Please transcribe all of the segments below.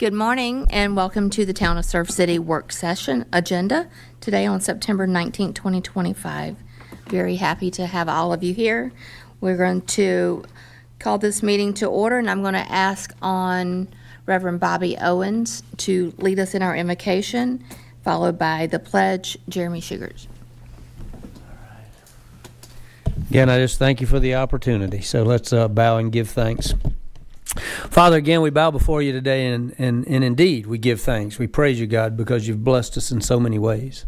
Good morning and welcome to the Town of Surf City work session agenda today on September 19th, 2025. Very happy to have all of you here. We're going to call this meeting to order, and I'm going to ask on Reverend Bobby Owens to lead us in our invocation, followed by the pledge, Jeremy Shugarts. Again, I just thank you for the opportunity. So let's bow and give thanks. Father, again, we bow before you today, and indeed, we give thanks. We praise you, God, because you've blessed us in so many ways.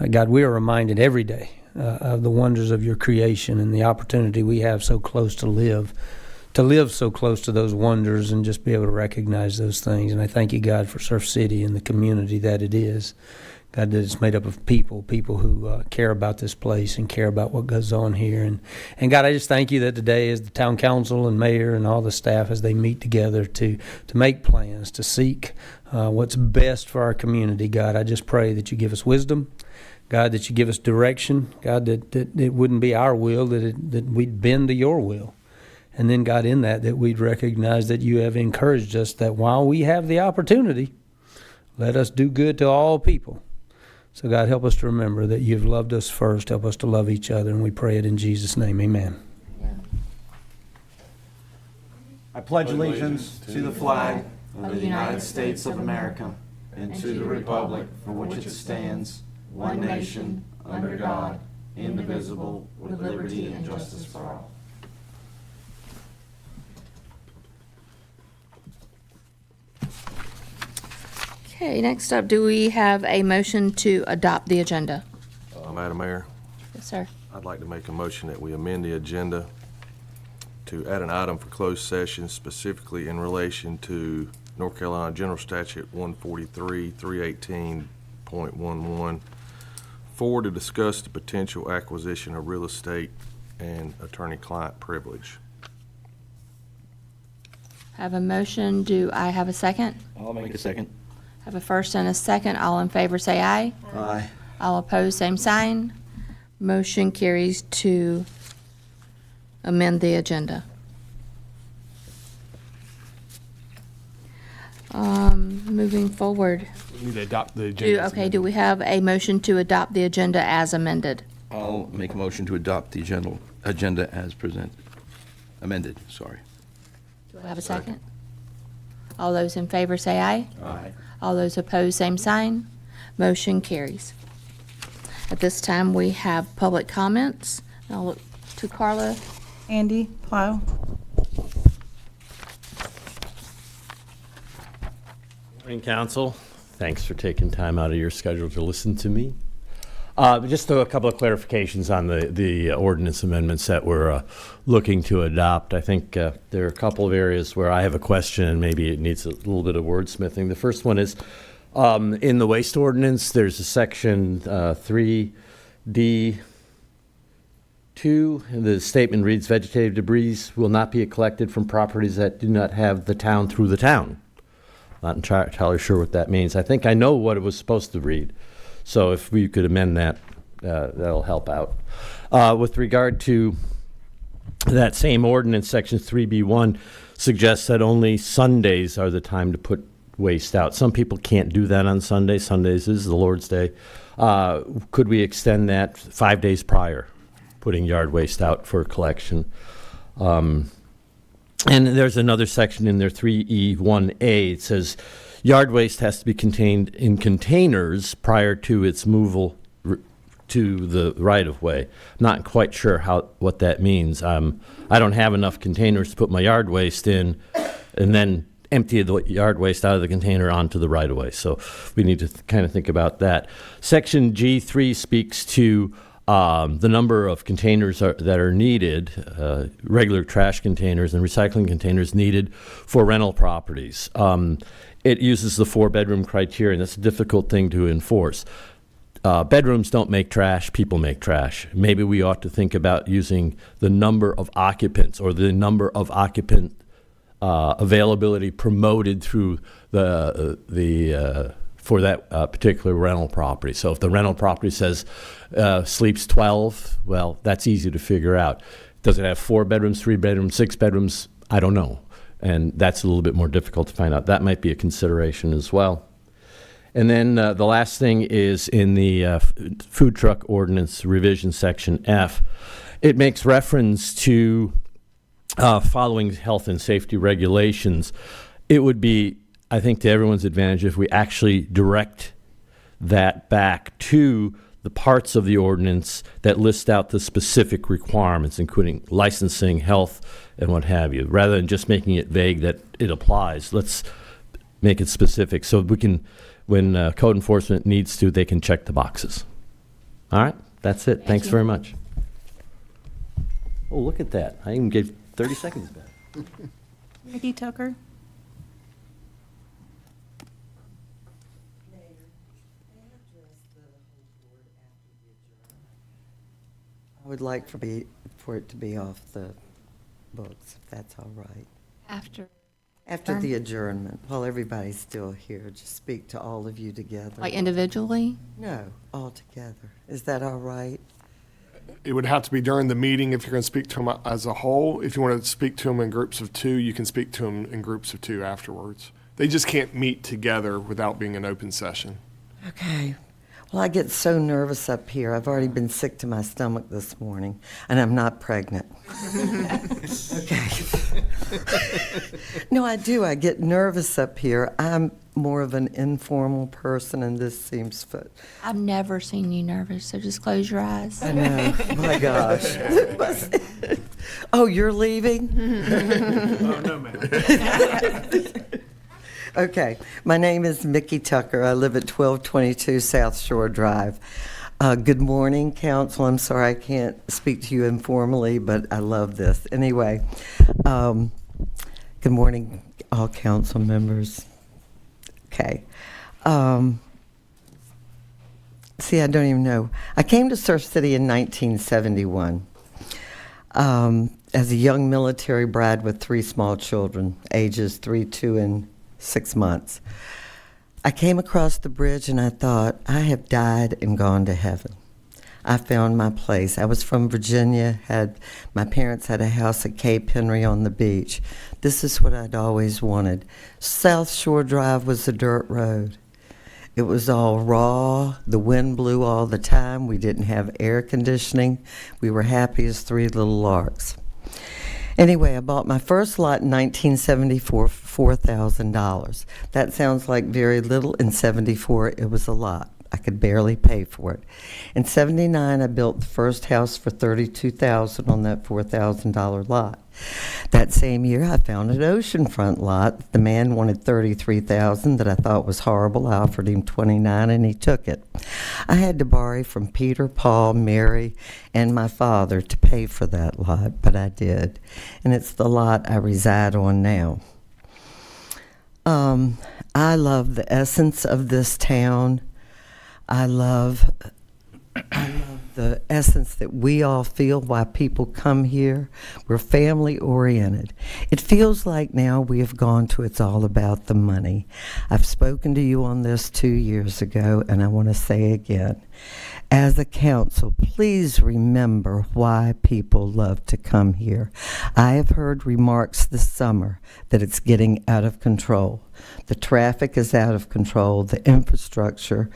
God, we are reminded every day of the wonders of your creation and the opportunity we have so close to live so close to those wonders and just be able to recognize those things. And I thank you, God, for Surf City and the community that it is. God, that it's made up of people who care about this place and care about what goes on here. And God, I just thank you that today as the town council and mayor and all the staff, as they meet together to make plans, to seek what's best for our community, God, I just pray that you give us wisdom, God, that you give us direction, God, that it wouldn't be our will, that we'd bend to your will. And then, God, in that we'd recognize that you have encouraged us that while we have the opportunity, let us do good to all people. So, God, help us to remember that you've loved us first. Help us to love each other, and we pray it in Jesus' name. Amen. I pledge allegiance to the flag of the United States of America and to the republic for which it stands, one nation, under God, indivisible, with liberty and justice for all. Okay, next up, do we have a motion to adopt the agenda? Madam Mayor, Yes, sir. I'd like to make a motion that we amend the agenda to add an item for closed session specifically in relation to North Carolina General Statute 143, 318.11, to discuss the potential acquisition of real estate and attorney-client privilege. Have a motion. Do I have a second? I'll make a second. Have a first and a second. All in favor say aye. Aye. All opposed, same sign. Motion carries to amend the agenda. Moving forward. We need to adopt the agenda. Do we have a motion to adopt the agenda as amended? I'll make a motion to adopt the agenda as amended. Do I have a second? All those in favor say aye. Aye. All those opposed, same sign. Motion carries. At this time, we have public comments. I'll look to Carla. Andy Plow. Morning, Council. Thanks for taking time out of your schedule to listen to me. Just a couple of clarifications on the ordinance amendments that we're looking to adopt. I think there are a couple of areas where I have a question and maybe it needs a little bit of wordsmithing. The first one is in the waste ordinance, there's a section 3D2. The statement reads, vegetative debris will not be collected from properties that do not have the town through the town. Not entirely sure what that means. I think I know what it was supposed to read. So if we could amend that, that'll help out. With regard to that same ordinance, section 3B1 suggests that only Sundays are the time to put waste out. Some people can't do that on Sundays. Sundays is the Lord's Day. Could we extend that 5 days prior, putting yard waste out for collection? And there's another section in there, 3E1A. It says, yard waste has to be contained in containers prior to its movable to the right-of-way. Not quite sure what that means. I don't have enough containers to put my yard waste in and then empty the yard waste out of the container onto the right-of-way. So we need to kind of think about that. Section G3 speaks to the number of containers that are needed, regular trash containers and recycling containers needed for rental properties. It uses the 4-bedroom criterion. That's a difficult thing to enforce. Bedrooms don't make trash, people make trash. Maybe we ought to think about using the number of occupants or the number of occupant availability promoted through for that particular rental property. So if the rental property says sleeps 12, well, that's easy to figure out. Does it have 4 bedrooms, 3 bedrooms, 6 bedrooms? I don't know. And that's a little bit more difficult to find out. That might be a consideration as well. And then the last thing is in the food truck ordinance revision section F. It makes reference to following health and safety regulations. It would be, I think, to everyone's advantage if we actually direct that back to the parts of the ordinance that list out the specific requirements, including licensing, health, and what have you, rather than just making it vague that it applies. Let's make it specific so we can, when code enforcement needs to, they can check the boxes. All right, that's it. Thanks very much. Oh, look at that. I even gave 30 seconds back. Mickey Tucker. I would like for it to be off the books, if that's all right. After the adjournment, while everybody's still here, just speak to all of you together. Like individually? No, all together. Is that all right? It would have to be during the meeting if you're going to speak to them as a whole. If you want to speak to them in groups of two, you can speak to them in groups of two afterwards. They just can't meet together without being an open session. Okay. Well, I get so nervous up here. I've already been sick to my stomach this morning, and I'm not pregnant. Okay. No, I do. I get nervous up here. I'm more of an informal person, and this seems fit. I've never seen you nervous, so just close your eyes. I know. My gosh. Oh, you're leaving? Oh, no, ma'am. Okay. My name is Mickey Tucker. I live at 1222 South Shore Drive. Good morning, council. I'm sorry I can't speak to you informally, but I love this. Anyway, good morning, all council members. Okay. See, I don't even know. I came to Surf City in 1971 as a young military bride with 3 small children, ages 3, 2, and 6 months. I came across the bridge and I thought, I have died and gone to heaven. I found my place. I was from Virginia, my parents had a house at Cape Henry on the beach. This is what I'd always wanted. South Shore Drive was a dirt road. It was all raw. The wind blew all the time. We didn't have air conditioning. We were happy as 3 little larks. Anyway, I bought my first lot in 1974 for $4,000. That sounds like very little. In 74, it was a lot. I could barely pay for it. In 79, I built the first house for $32,000 on that $4,000 lot. That same year, I found an oceanfront lot. The man wanted $33,000 that I thought was horrible. I offered him $29,000 and he took it. I had to borrow from Peter, Paul, Mary, and my father to pay for that lot, but I did. And it's the lot I reside on now. I love the essence of this town. I love the essence that we all feel why people come here. We're family oriented. It feels like now we have gone to it's all about the money. I've spoken to you on this 2 years ago, and I want to say again, as a council, please remember why people love to come here. I have heard remarks this summer that it's getting out of control. The traffic is out of control, the infrastructure,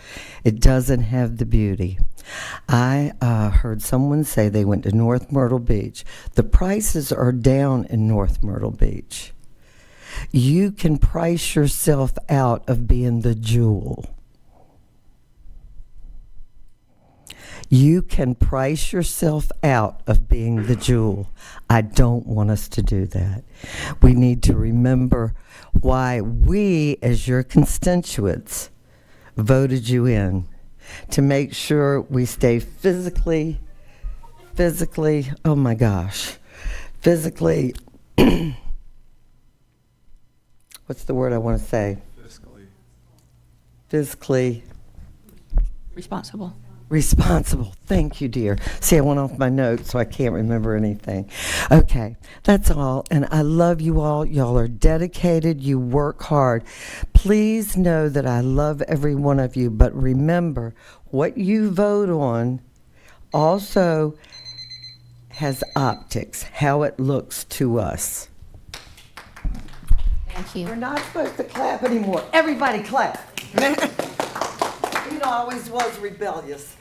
it doesn't have the beauty. I heard someone say they went to North Myrtle Beach. The prices are down in North Myrtle Beach. You can price yourself out of being the jewel. You can price yourself out of being the jewel. I don't want us to do that. We need to remember why we, as your constituents, voted you in, to make sure we stay physically, oh my gosh, physically, what's the word I want to say? Physically. Responsible. Thank you, dear. See, I went off my notes, so I can't remember anything. Okay, that's all. And I love you all. Y'all are dedicated. You work hard. Please know that I love every one of you. But remember, what you vote on also has optics, how it looks to us. Thank We're you. not supposed to clap anymore. Everybody clap. You know, I always was rebellious.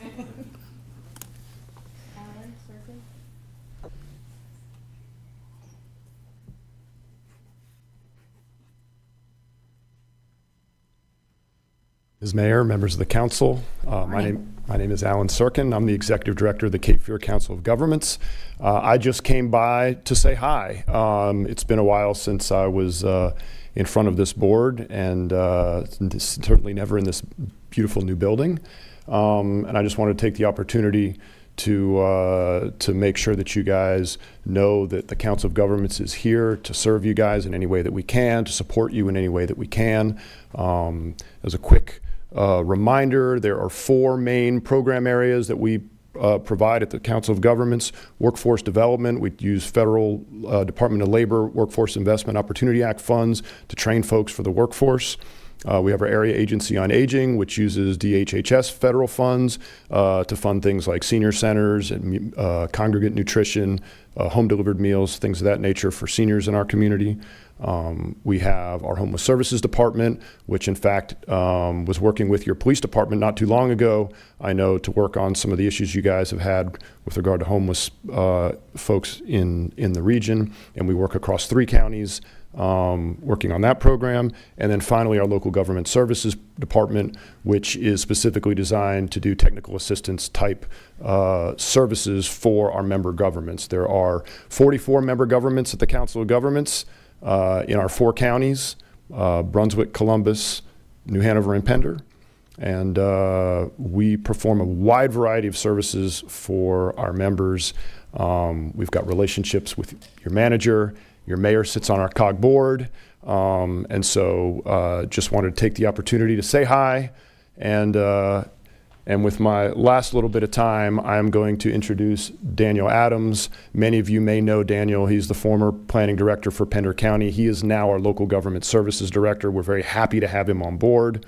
Ms. Mayor, members of the council, my name is Alan Serkin. I'm the executive director of the Cape Fear Council of Governments. I just came by to say hi. It's been a while since I was in front of this board, and certainly never in this beautiful new building. And I just wanted to take the opportunity to make sure that you guys know that the Council of Governments is here to serve you guys in any way that we can, to support you in any way that we can. As a quick reminder, there are 4 main program areas that we provide at the Council of Governments. Workforce development, we use federal Department of Labor Workforce Investment Opportunity Act funds to train folks for the workforce. We have our Area Agency on Aging, which uses DHHS federal funds to fund things like senior centers and congregate nutrition, home-delivered meals, things of that nature for seniors in our community. We have our Homeless Services Department, which in fact was working with your police department not too long ago, I know, to work on some of the issues you guys have had with regard to homeless folks in the region. And we work across 3 counties working on that program. And then finally, our Local Government Services Department, which is specifically designed to do technical assistance type services for our member governments. There are 44 member governments at the Council of Governments in our 4 counties, Brunswick, Columbus, New Hanover, and Pender. And we perform a wide variety of services for our members. We've got relationships with your manager. Your mayor sits on our COG board. And so just wanted to take the opportunity to say hi. And with my last little bit of time, I'm going to introduce Daniel Adams. Many of you may know Daniel. He's the former planning director for Pender County. He is now our local government services director. We're very happy to have him on board.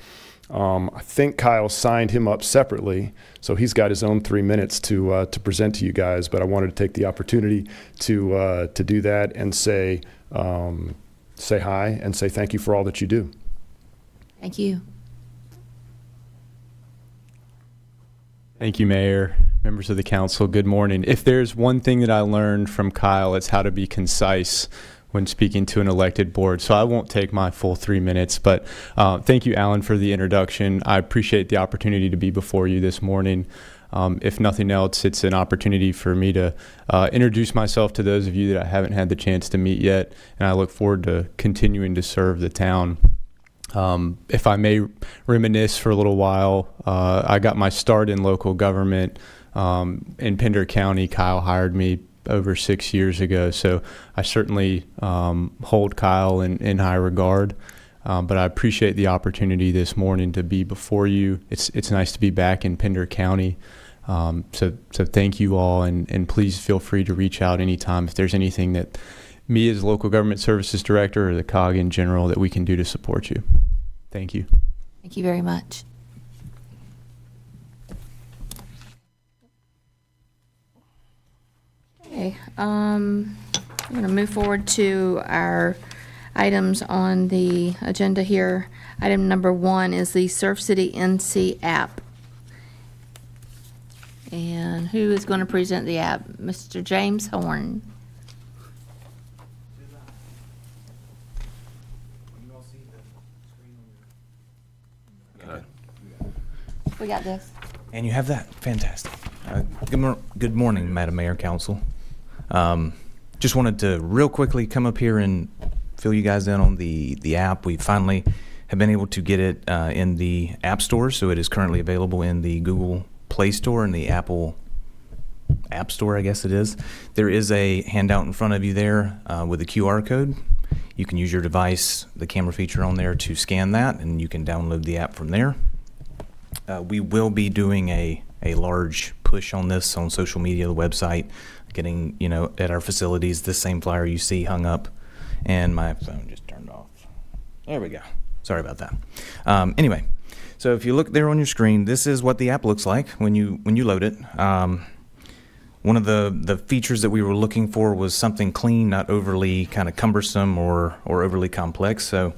I think Kyle signed him up separately, so he's got his own 3 minutes to present to you guys. But I wanted to take the opportunity to do that and say hi and say thank you for all that you do. Thank you. Thank you, Mayor, members of the council. Good morning. If there's one thing that I learned from Kyle, it's how to be concise when speaking to an elected board. So I won't take my full 3 minutes, but thank you, Alan, for the introduction. I appreciate the opportunity to be before you this morning. If nothing else, it's an opportunity for me to introduce myself to those of you that I haven't had the chance to meet yet, and I look forward to continuing to serve the town. If I may reminisce for a little while, I got my start in local government in Pender County. Kyle hired me over 6 years ago, so I certainly hold Kyle in high regard. But I appreciate the opportunity this morning to be before you. It's nice to be back in Pender County. So thank you all, and please feel free to reach out anytime if there's anything that me as local government services director or the COG in general that we can do to support you. Thank you. Thank you very much. Okay, I'm going to move forward to our items on the agenda here. Item number 1 is the Surf City NC app. And who is going to present the app? Mr. James Horn. We got this. And you have that? Fantastic. Good morning, Madam Mayor, Council. Just wanted to real quickly come up here and fill you guys in on the app. We finally have been able to get it in the App Store, so it is currently available in the Google Play Store and the Apple App Store, I guess it is. There is a handout in front of you there with a QR code. You can use your device, the camera feature on there, to scan that, and you can download the app from there. We will be doing a large push on this on social media, the website, getting, at our facilities, the same flyer you see hung up, and my phone just turned off. There we go. Sorry about that. Anyway, so if you look there on your screen, this is what the app looks like when you load it. One of the features that we were looking for was something clean, not overly kind of cumbersome or overly complex. So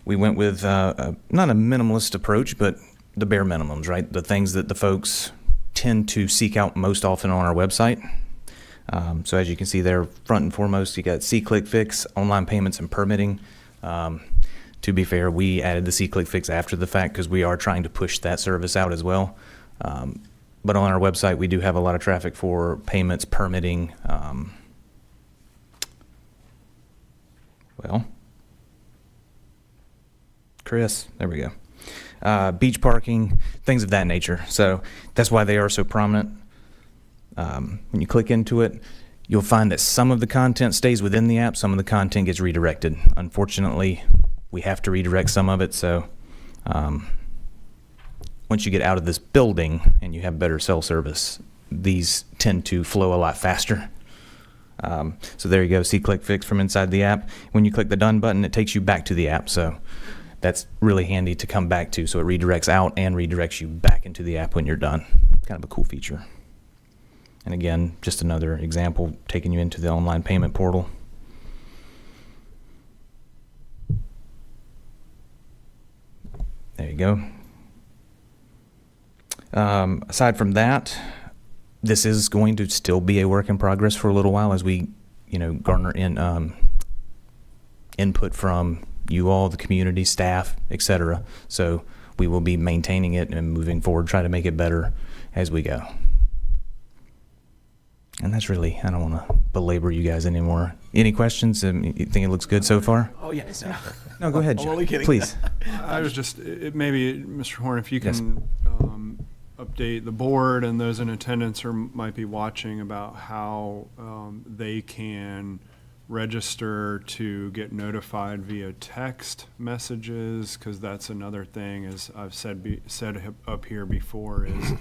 we went with not a minimalist approach, but the bare minimums, right? The things that the folks tend to seek out most often on our website. So as you can see there, front and foremost, you got See-Click Fix, online payments and permitting. To be fair, we added the See-Click Fix after the fact because we are trying to push that service out as well. But on our website, we do have a lot of traffic for payments, permitting. Chris, there we go. Beach parking, things of that nature. So that's why they are so prominent. When you click into it, you'll find that some of the content stays within the app, some of the content gets redirected. Unfortunately, we have to redirect some of it. So once you get out of this building and you have better cell service, these tend to flow a lot faster. So there you go, See-Click Fix from inside the app. When you click the Done button, it takes you back to the app. So that's really handy to come back to. So it redirects out and redirects you back into the app when you're done. Kind of a cool feature. And again, just another example taking you into the online payment portal. There you go. Aside from that, this is going to still be a work in progress for a little while as we, garner in input from you all, the community, staff, etc. So we will be maintaining it and moving forward, try to make it better as we go. And that's really, I don't want to belabor you guys anymore. Any questions? You think it looks good so far? Oh, yes. No, go ahead, I'm only kidding. please. I was just, maybe, Mr. Horn, if you can update the board and those in attendance or might be watching about how they can register to get notified via text messages, because that's another thing, as I've said up here before, is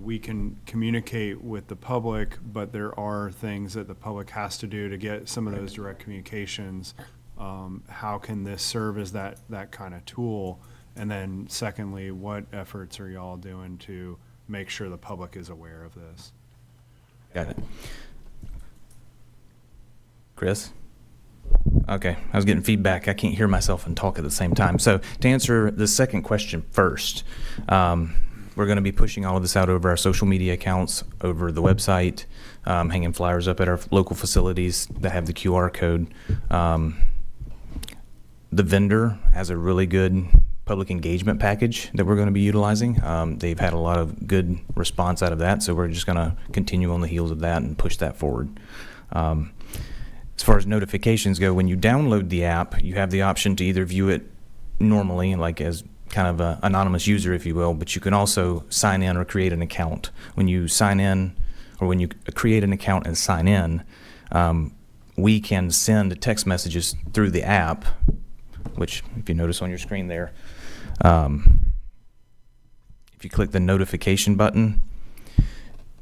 we can communicate with the public, but there are things that the public has to do to get some of those direct communications. How can this serve as that kind of tool? And then secondly, what efforts are y'all doing to make sure the public is aware of this? Got it. Chris? Okay, I was getting feedback. I can't hear myself and talk at the same time. So to answer the second question first, we're going to be pushing all of this out over our social media accounts, over the website, hanging flyers up at our local facilities that have the QR code. The vendor has a really good public engagement package that we're going to be utilizing. They've had a lot of good response out of that, so we're just going to continue on the heels of that and push that forward. As far as notifications go, when you download the app, you have the option to either view it normally, like as kind of an anonymous user, if you will, but you can also sign in or create an account. When you sign in, or when you create an account and sign in, we can send text messages through the app, which if you notice on your screen there, if you click the notification button,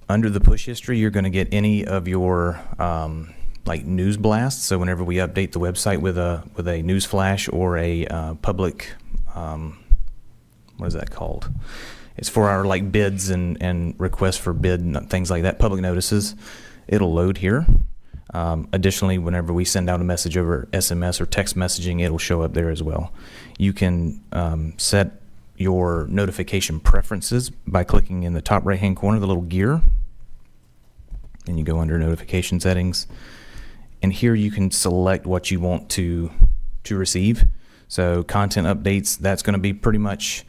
under the push history, you're going to get any of your like news blasts. So whenever we update the website with a news flash or a public, what is that called? It's for our like bids and requests for bid and things like that, public notices. It'll load here. Additionally, whenever we send out a message over SMS or text messaging, it'll show up there as well. You can set your notification preferences by clicking in the top right-hand corner, the little gear. Then you go under notification settings. And here you can select what you want to receive. So content updates, that's going to be pretty much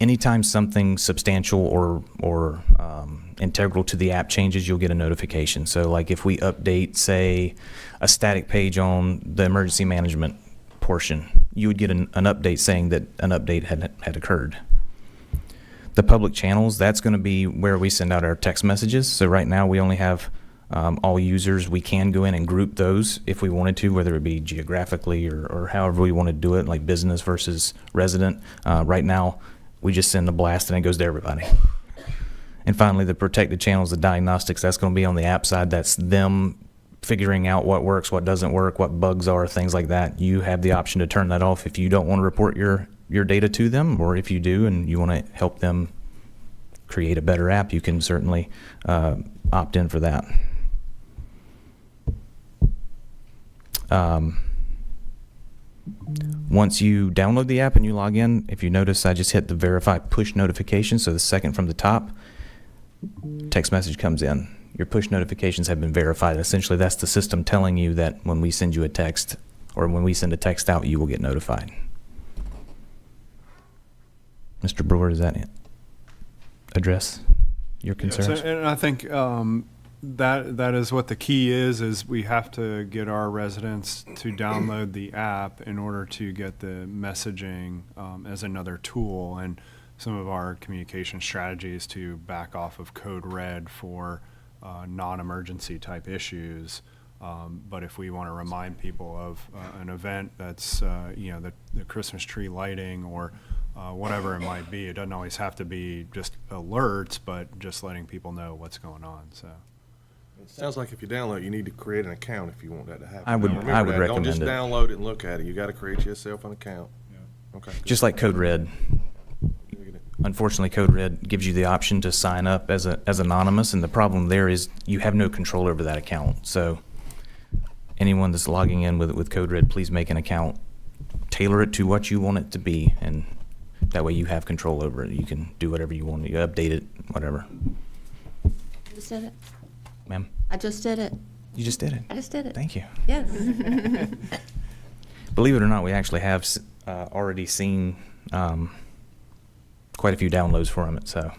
anytime something substantial or integral to the app changes, you'll get a notification. So like if we update, say, a static page on the emergency management portion, you would get an update saying that an update had occurred. The public channels, that's going to be where we send out our text messages. So right now we only have all users. We can go in and group those if we wanted to, whether it be geographically or however we want to do it, like business versus resident. Right now, we just send a blast and it goes to everybody. And finally, the protected channels, the diagnostics, that's going to be on the app side. That's them figuring out what works, what doesn't work, what bugs are, things like that. You have the option to turn that off if you don't want to report your data to them, or if you do and you want to help them create a better app, you can certainly opt in for that. Once you download the app and you log in, if you notice, I just hit the verify push notification. So the second from the top, text message comes in. Your push notifications have been verified. Essentially, that's the system telling you that when we send you a text, or when we send a text out, you will get notified. Mr. Brewer, does that address your concerns? Yes, and I think that is what the key is we have to get our residents to download the app in order to get the messaging as another tool, and some of our communication strategies to back off of code red for non-emergency type issues. But if we want to remind people of an event that's the Christmas tree lighting or whatever it might be, it doesn't always have to be just alerts, but just letting people know what's going on. So It sounds like if you download, you need to create an account if you want that to happen. I would recommend Don't just it. download it and look at it. You got to create yourself an account. Okay. Just like Code Red. Unfortunately, Code Red gives you the option to sign up as anonymous, and the problem there is you have no control over that account. So anyone that's logging in with Code Red, please make an account, tailor it to what you want it to be, and that way you have control over it. You can do whatever you want. You update it, whatever. Just did it. Ma'am? I just did it. You just did it. I just did it. Thank you. Yes. Believe it or not, we actually have already seen quite a few downloads from it. So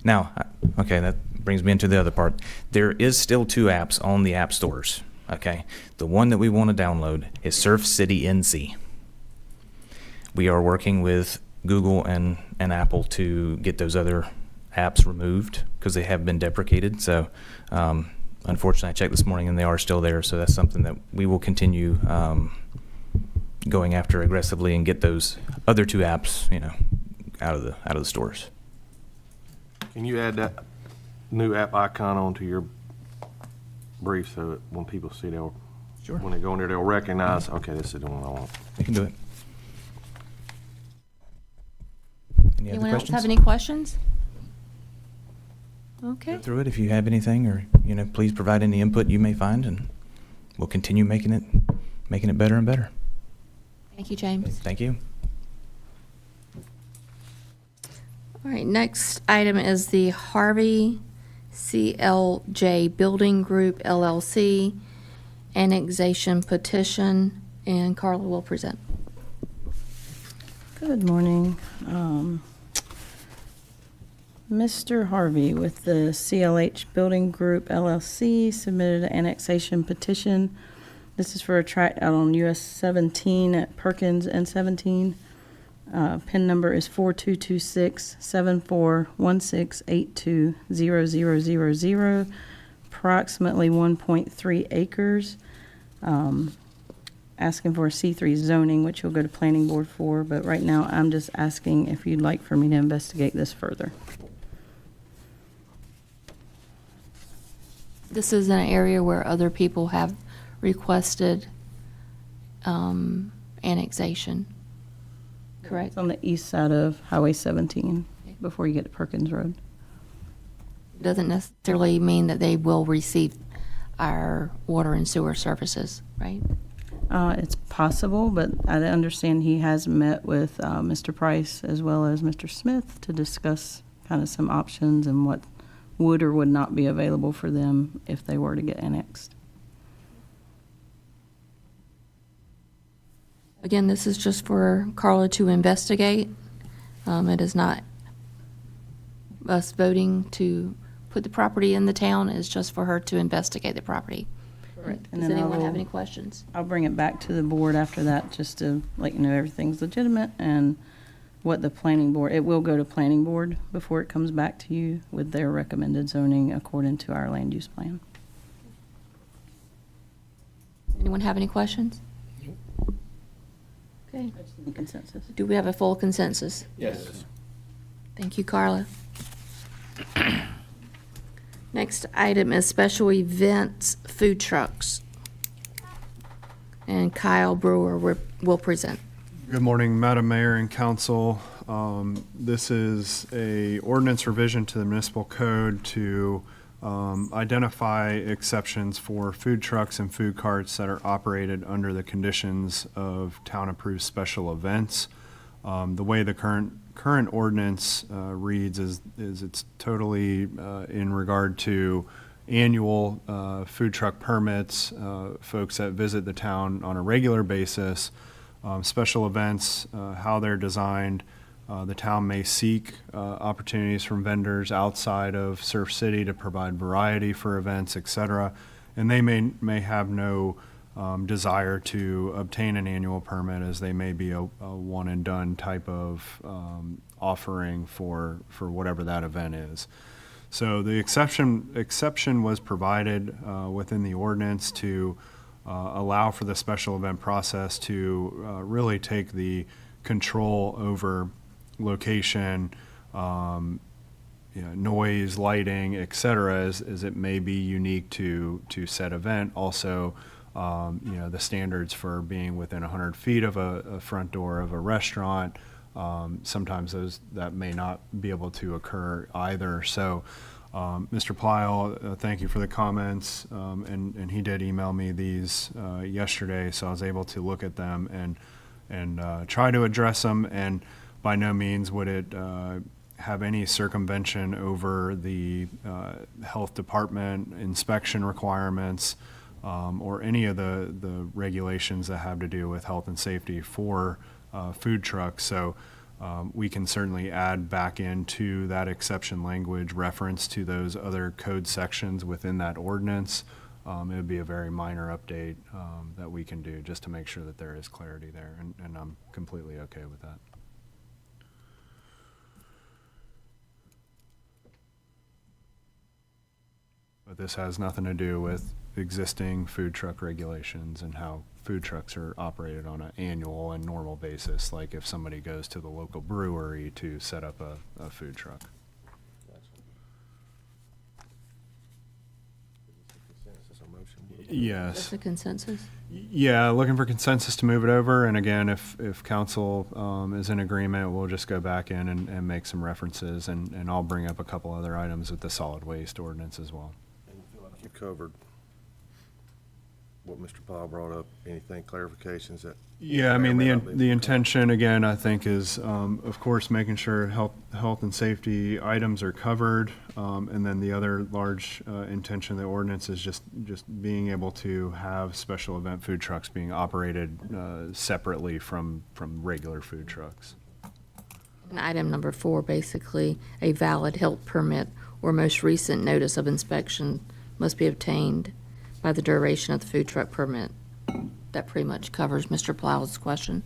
now, okay, that brings me into the other part. There is still 2 apps on the app stores. Okay, the one that we want to download is Surf City NC. We are working with Google and Apple to get those other apps removed because they have been deprecated. So unfortunately, I checked this morning and they are still there. So that's something that we will continue going after aggressively and get those other 2 apps, out of the stores. Can you add that new app icon onto your brief so that when people see when they go in there, they'll recognize, okay, this is the one I want. We can do it. Any other Anyone else questions? have any questions? Okay. Go through it if you have anything, or please provide any input you may find, and we'll continue making it better and better. Thank you, James. Thank you. All right, next item is the Harvey CLJ Building Group LLC annexation petition, and Carla will present. Good morning. Mr. Harvey with the CLH Building Group LLC submitted an annexation petition. This is for a tract out on US 17 at Perkins and 17. PIN number is 42267416820000, approximately 1.3 acres. Asking for a C3 zoning, which you'll go to planning board for, but right now I'm just asking if you'd like for me to investigate this further. This is an area where other people have requested annexation, correct? It's on the east side of Highway 17 before you get to Perkins Road. Doesn't necessarily mean that they will receive our water and sewer services, right? It's possible, but I understand he has met with Mr. Price as well as Mr. Smith to discuss kind of some options and what would or would not be available for them if they were to get annexed. Again, this is just for Carla to investigate. It is not us voting to put the property in the town. It's just for her to investigate the property. Correct. Does anyone have any questions? I'll bring it back to the board after that, just to let you know everything's legitimate and what the planning board, it will go to planning board before it comes back to you with their recommended zoning according to our land use plan. Anyone have any questions? Okay. Consensus. Do we have a full consensus? Yes. Thank you, Carla. Next item is special events food trucks. And Kyle Brewer will present. Good morning, Madam Mayor and Council. This is a ordinance revision to the municipal code to identify exceptions for food trucks and food carts that are operated under the conditions of town-approved special events. The way the current ordinance reads is it's totally in regard to annual food truck permits, folks that visit the town on a regular basis, special events, how they're designed. The town may seek opportunities from vendors outside of Surf City to provide variety for events, et cetera. And they may have no desire to obtain an annual permit, as they may be a one and done type of offering for whatever that event is. So the exception was provided within the ordinance to allow for the special event process to really take the control over location, noise, lighting, et cetera, as it may be unique to said event. Also, the standards for being within 100 feet of a front door of a restaurant, sometimes that may not be able to occur either. So, Mr. Plyle, thank you for the comments, and he did email me these yesterday, so I was able to look at them and try to address them. And by no means would it have any circumvention over the health department inspection requirements, or any of the regulations that have to do with health and safety for food trucks. So we can certainly add back into that exception language reference to those other code sections within that ordinance. It would be a very minor update that we can do just to make sure that there is clarity there, and I'm completely okay with that. But this has nothing to do with existing food truck regulations and how food trucks are operated on an annual and normal basis, like if somebody goes to the local brewery to set up a food truck. Yes. That's a consensus? Yeah, looking for consensus to move it over. And again, if council is in agreement, we'll just go back in and make some references, and I'll bring up a couple other items with the solid waste ordinance as well. And you feel like you covered what Mr. Powell brought up? Anything, clarifications that? Yeah, I mean, the intention, again, I think is, of course, making sure health and safety items are covered. And then the other large intention of the ordinance is just being able to have special event food trucks being operated separately from regular food trucks. And item number 4, basically, a valid health permit or most recent notice of inspection must be obtained by the duration of the food truck permit. That pretty much covers Mr. Plow's question.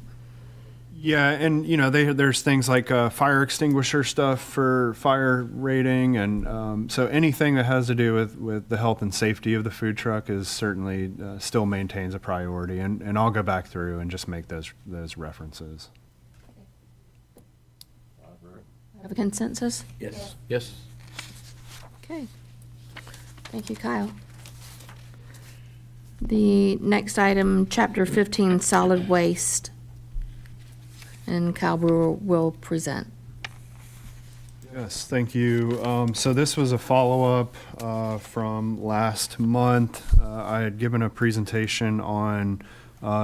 Yeah, and there's things like fire extinguisher stuff for fire rating, and so anything that has to do with the health and safety of the food truck is certainly still maintains a priority, and I'll go back through and just make those references. Have a consensus? Yes. Yes. Okay. Thank you, Kyle. The next item, Chapter 15, Solid Waste. And Kyle Brewer will present. Yes, thank you. So this was a follow-up from last month. I had given a presentation on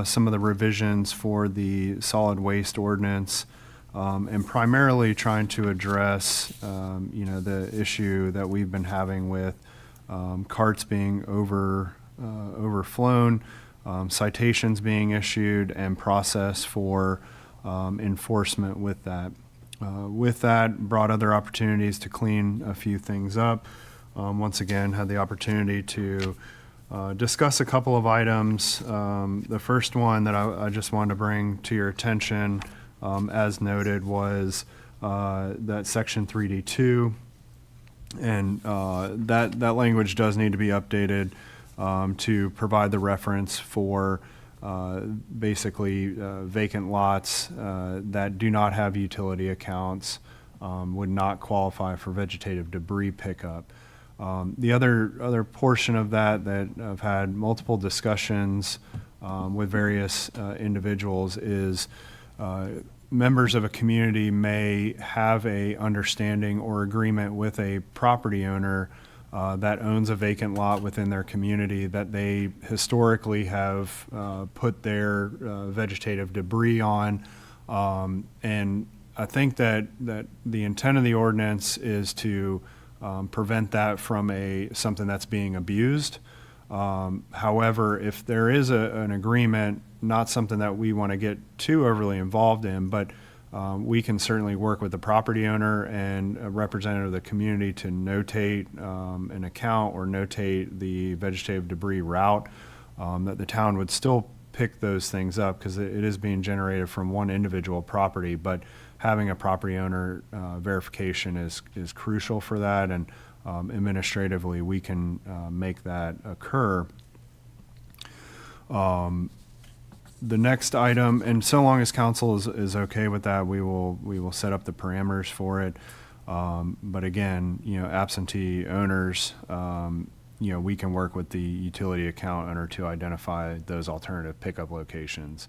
some of the revisions for the solid waste ordinance, and primarily trying to address, the issue that we've been having with carts being overflown, citations being issued, and process for enforcement with that. With that, brought other opportunities to clean a few things up. Once again, had the opportunity to discuss a couple of items. The first one that I just wanted to bring to your attention, as noted, was that section 3D2. And that language does need to be updated to provide the reference for basically vacant lots that do not have utility accounts, would not qualify for vegetative debris pickup. The other portion of that I've had multiple discussions with various individuals is members of a community may have a understanding or agreement with a property owner that owns a vacant lot within their community that they historically have put their vegetative debris on. And I think that the intent of the ordinance is to prevent that from something that's being abused. However, if there is an agreement, not something that we want to get too overly involved in, but we can certainly work with the property owner and a representative of the community to notate an account or notate the vegetative debris route, that the town would still pick those things up because it is being generated from one individual property, but having a property owner verification is crucial for that, and administratively we can make that occur. The next item, and so long as council is okay with that, we will set up the parameters for it. But again, absentee owners, we can work with the utility account owner to identify those alternative pickup locations.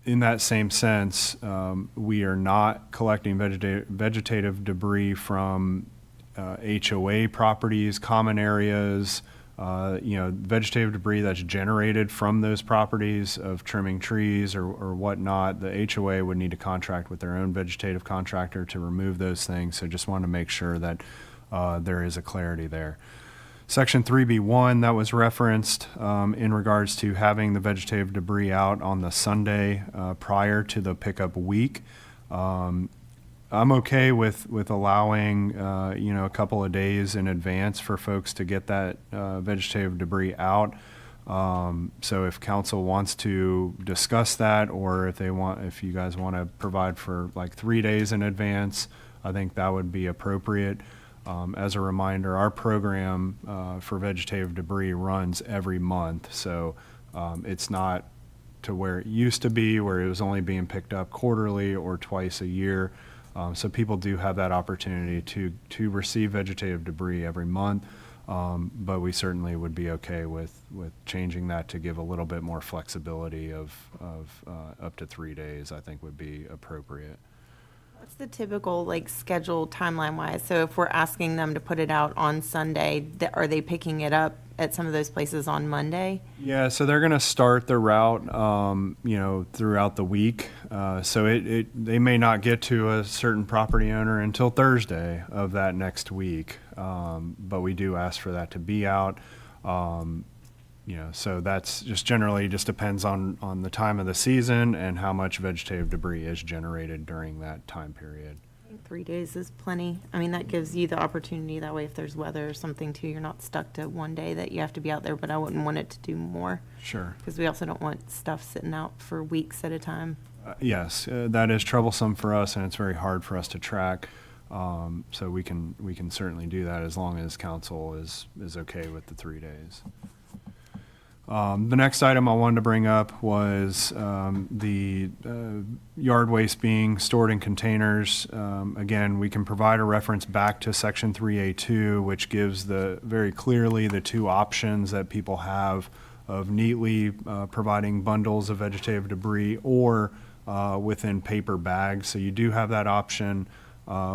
In that same sense, we are not collecting vegetative debris from HOA properties, common areas, vegetative debris that's generated from those properties of trimming trees or whatnot. The HOA would need to contract with their own vegetative contractor to remove those things. So just want to make sure that there is a clarity there. Section 3B1 that was referenced in regards to having the vegetative debris out on the Sunday prior to the pickup week. I'm okay with allowing, a couple of days in advance for folks to get that vegetative debris out. So if council wants to discuss that, or if you guys want to provide for like 3 days in advance, I think that would be appropriate. As a reminder, our program for vegetative debris runs every month, so it's not to where it used to be, where it was only being picked up quarterly or twice a year. So people do have that opportunity to receive vegetative debris every month, but we certainly would be okay with changing that to give a little bit more flexibility of up to 3 days, I think would be appropriate. What's the typical schedule timeline wise? So if we're asking them to put it out on Sunday, are they picking it up at some of those places on Monday? Yeah, so they're going to start the route, throughout the week. So they may not get to a certain property owner until Thursday of that next week. But we do ask for that to be out. So that's just generally just depends on the time of the season and how much vegetative debris is generated during that time period. I think 3 days is plenty. I mean, that gives you the opportunity, that way if there's weather or something too, you're not stuck to one day that you have to be out there, but I wouldn't want it to do more. Sure. Because we also don't want stuff sitting out for weeks at a time. Yes, that is troublesome for us, and it's very hard for us to track. So we can certainly do that as long as council is okay with the 3 days. The next item I wanted to bring up was the yard waste being stored in containers. Again, we can provide a reference back to Section 3A2, which gives very clearly the two options that people have of neatly providing bundles of vegetative debris or within paper bags. So you do have that option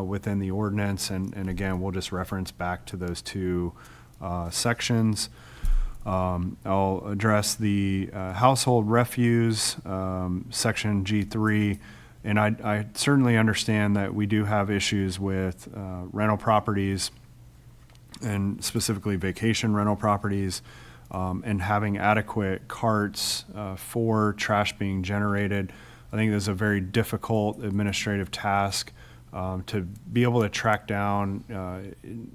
within the ordinance, and again, we'll just reference back to those two sections. I'll address the household refuse, section G3, and I certainly understand that we do have issues with rental properties, and specifically vacation rental properties, and having adequate carts for trash being generated. I think this is a very difficult administrative task. To be able to track down,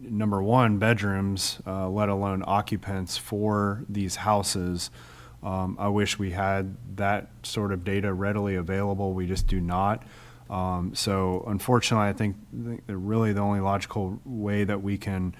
number one, bedrooms, let alone occupants for these houses. I wish we had that sort of data readily available. We just do not. So unfortunately, I think that really the only logical way that we can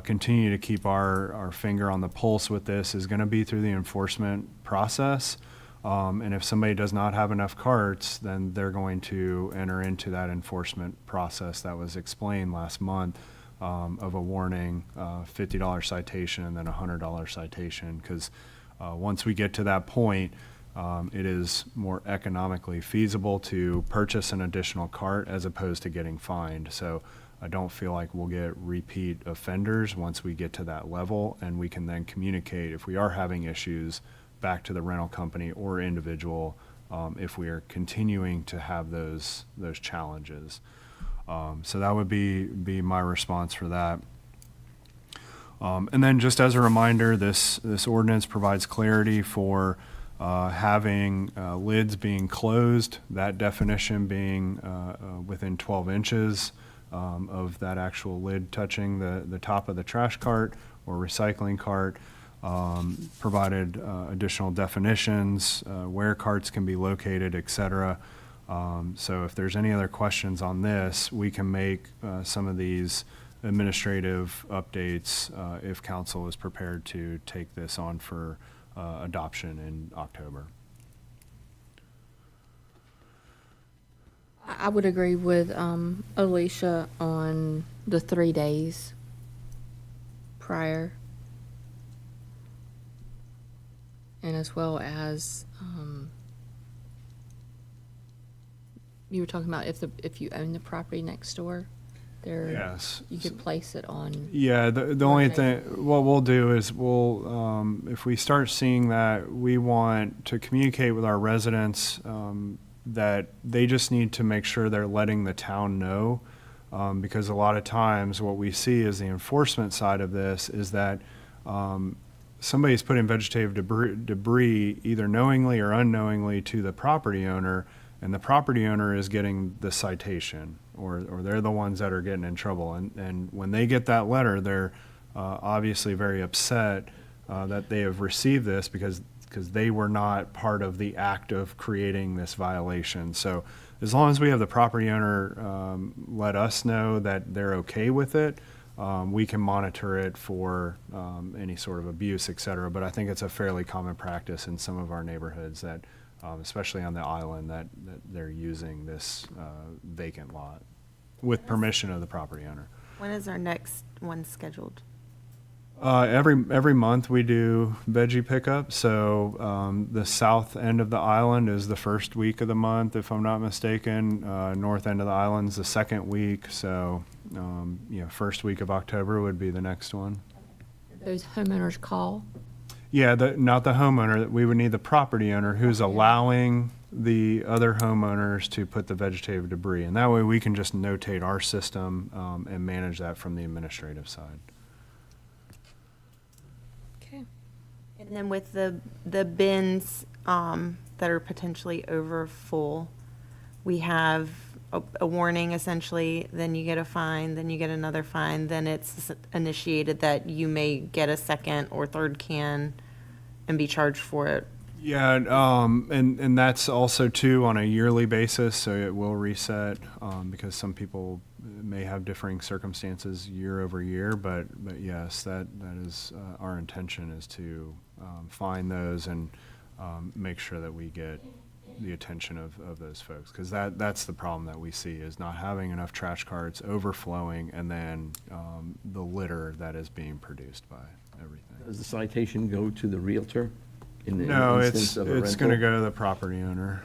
continue to keep our finger on the pulse with this is going to be through the enforcement process. And if somebody does not have enough carts, then they're going to enter into that enforcement process that was explained last month, of a warning, $50 citation and then a $100 citation. Because once we get to that point, it is more economically feasible to purchase an additional cart as opposed to getting fined. So I don't feel like we'll get repeat offenders once we get to that level, and we can then communicate if we are having issues back to the rental company or individual if we are continuing to have those challenges. So that would be my response for that. And then just as a reminder, this ordinance provides clarity for having lids being closed, that definition being within 12 inches of that actual lid touching the top of the trash cart or recycling cart. Provided additional definitions, where carts can be located, et cetera. So if there's any other questions on this, we can make some of these administrative updates if council is prepared to take this on for adoption in October. I would agree with Alicia on the 3 days prior. And as well as, you were talking about if you own the property next door, there, Yes. you could place it on. Yeah, the only thing, what we'll do is we'll, if we start seeing that, we want to communicate with our residents that they just need to make sure they're letting the town know. Because a lot of times what we see is the enforcement side of this is that somebody's putting vegetative debris either knowingly or unknowingly to the property owner, and the property owner is getting the citation, or they're the ones that are getting in trouble. And when they get that letter, they're obviously very upset that they have received this because they were not part of the act of creating this violation. So as long as we have the property owner let us know that they're okay with it, we can monitor it for any sort of abuse, et cetera. But I think it's a fairly common practice in some of our neighborhoods that, especially on the island, that they're using this vacant lot with permission of the property owner. When is our next one scheduled? Every month we do veggie pickup. So the south end of the island is the first week of the month, if I'm not mistaken. North end of the island is the second week. So first week of October would be the next one. Those homeowners call. Yeah, not the homeowner. We would need the property owner who's allowing the other homeowners to put the vegetative debris. And that way we can just notate our system and manage that from the administrative side. Okay. And then with the bins that are potentially over full, we have a warning essentially, then you get a fine, then you get another fine, then it's initiated that you may get a second or third can and be charged for it. Yeah, and that's also too on a yearly basis, so it will reset because some people may have differing circumstances year over year. But yes, that is our intention is to find those and make sure that we get the attention of those folks, because that's the problem that we see is not having enough trash carts, overflowing, and then the litter that is being produced by everything. Does the citation go to the realtor in the No, instance of a rental? it's going to go to the property owner.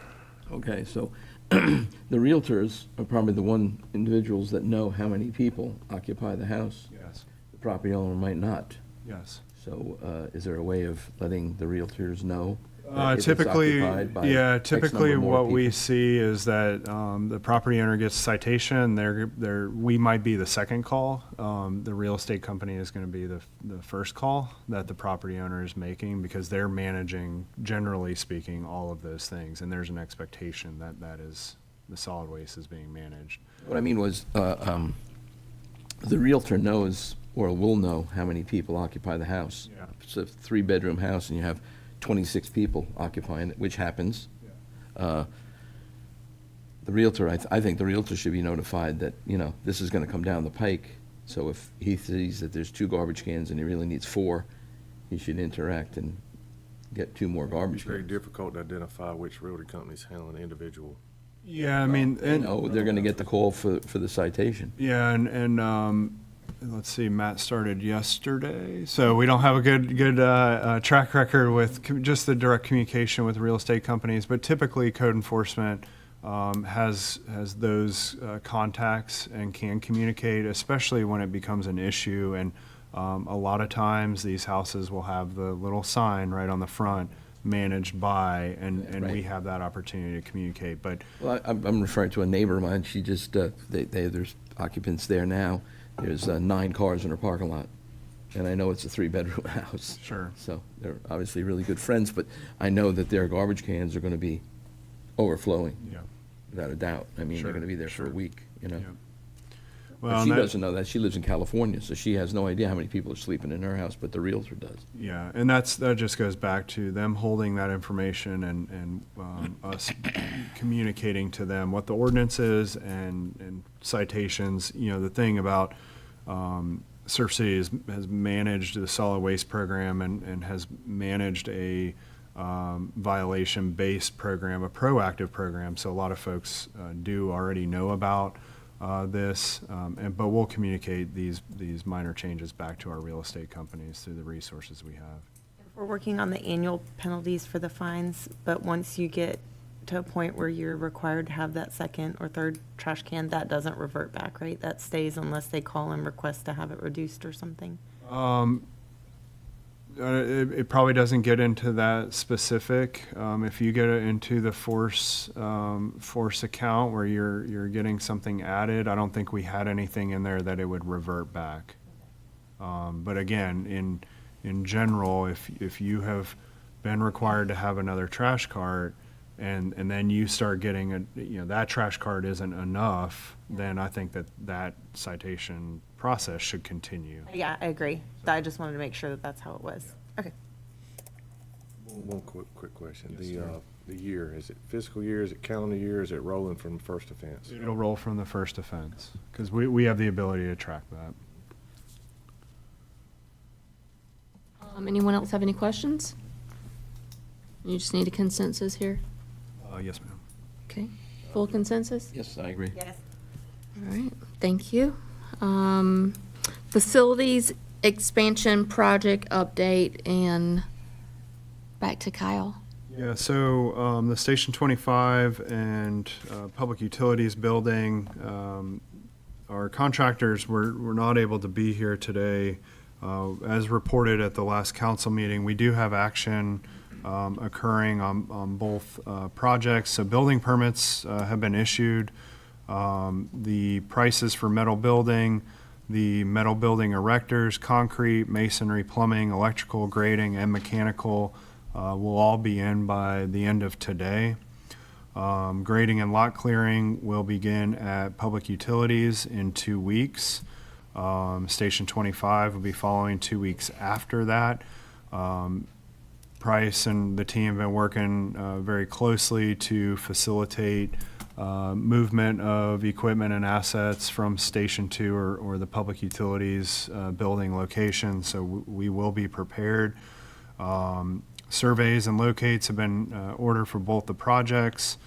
Okay, so the realtors are probably the individuals that know how many people occupy the house. Yes. The property owner might not. Yes. So is there a way of letting the realtors know? That if it's Typically, occupied by yeah, X typically number more what we people? see is that the property owner gets a citation, we might be the second call. The real estate company is going to be the first call that the property owner is making because they're managing, generally speaking, all of those things. And there's an expectation that is, the solid waste is being managed. What I mean was, the realtor knows or will know how many people occupy the house. Yeah. If it's a 3-bedroom house and you have 26 people occupying it, which happens. The realtor, I think the realtor should be notified that, this is going to come down the pike. So if he sees that there's 2 garbage cans and he really needs 4, he should interact and get 2 more garbage It's very cans. difficult to identify which realty company's handling the individual. Yeah, I mean, They're going to get the call for the citation. yeah, and let's see, Matt started yesterday, so we don't have a good track record with just the direct communication with real estate companies. But typically, code enforcement has those contacts and can communicate, especially when it becomes an issue. And a lot of times, these houses will have the little sign right on the front, managed by, and Right. we have that opportunity to communicate. But Well, I'm referring to a neighbor of mine. She just, there's occupants there now. There's 9 cars in her parking lot. And I know it's a 3-bedroom house. Sure. So they're obviously really good friends, but I know that their garbage cans are going to be overflowing. Yeah. Without a doubt. I mean, Sure, they're going to be there for a sure. week, you know. Yeah. But Well, she and that- doesn't know that. She lives in California, so she has no idea how many people are sleeping in her house, but the realtor does. Yeah, and that just goes back to them holding that information and us communicating to them what the ordinance is and citations. You know, the thing about Surf City has managed the solid waste program and has managed a violation-based program, a proactive program. So a lot of folks do already know about this, but we'll communicate these minor changes back to our real estate companies through the resources we have. We're working on the annual penalties for the fines, but once you get to a point where you're required to have that second or third trash can, that doesn't revert back, right? That stays unless they call and request to have it reduced or something. It probably doesn't get into that specific. If you get into the force account where you're getting something added, I don't think we had anything in there that it would revert back. But again, in general, if you have been required to have another trash cart and then you start getting that trash cart isn't enough, then I think that citation process should continue. Yeah, I agree. I just wanted to make sure that that's how it was. Okay. One quick question. The year, is it fiscal year, is it calendar year, is it rolling from first offense? It'll roll from the first offense because we have the ability to track that. Anyone else have any questions? You just need a consensus here? Yes, ma'am. Okay, full consensus? Yes, I agree. Yes. All right, thank you. Facilities expansion project update, and back to Kyle. Yeah, so the Station 25 and Public Utilities building, our contractors were not able to be here today. As reported at the last council meeting, we do have action occurring on both projects. So building permits have been issued. The prices for metal building, the metal building erectors, concrete, masonry, plumbing, electrical, grading, and mechanical will all be in by the end of today. Grading and lot clearing will begin at Public Utilities in 2 weeks. Station 25 will be following 2 weeks after that. Price and the team have been working very closely to facilitate movement of equipment and assets from Station 2 or the Public Utilities building location, so we will be prepared. Surveys and locates have been ordered for both the projects.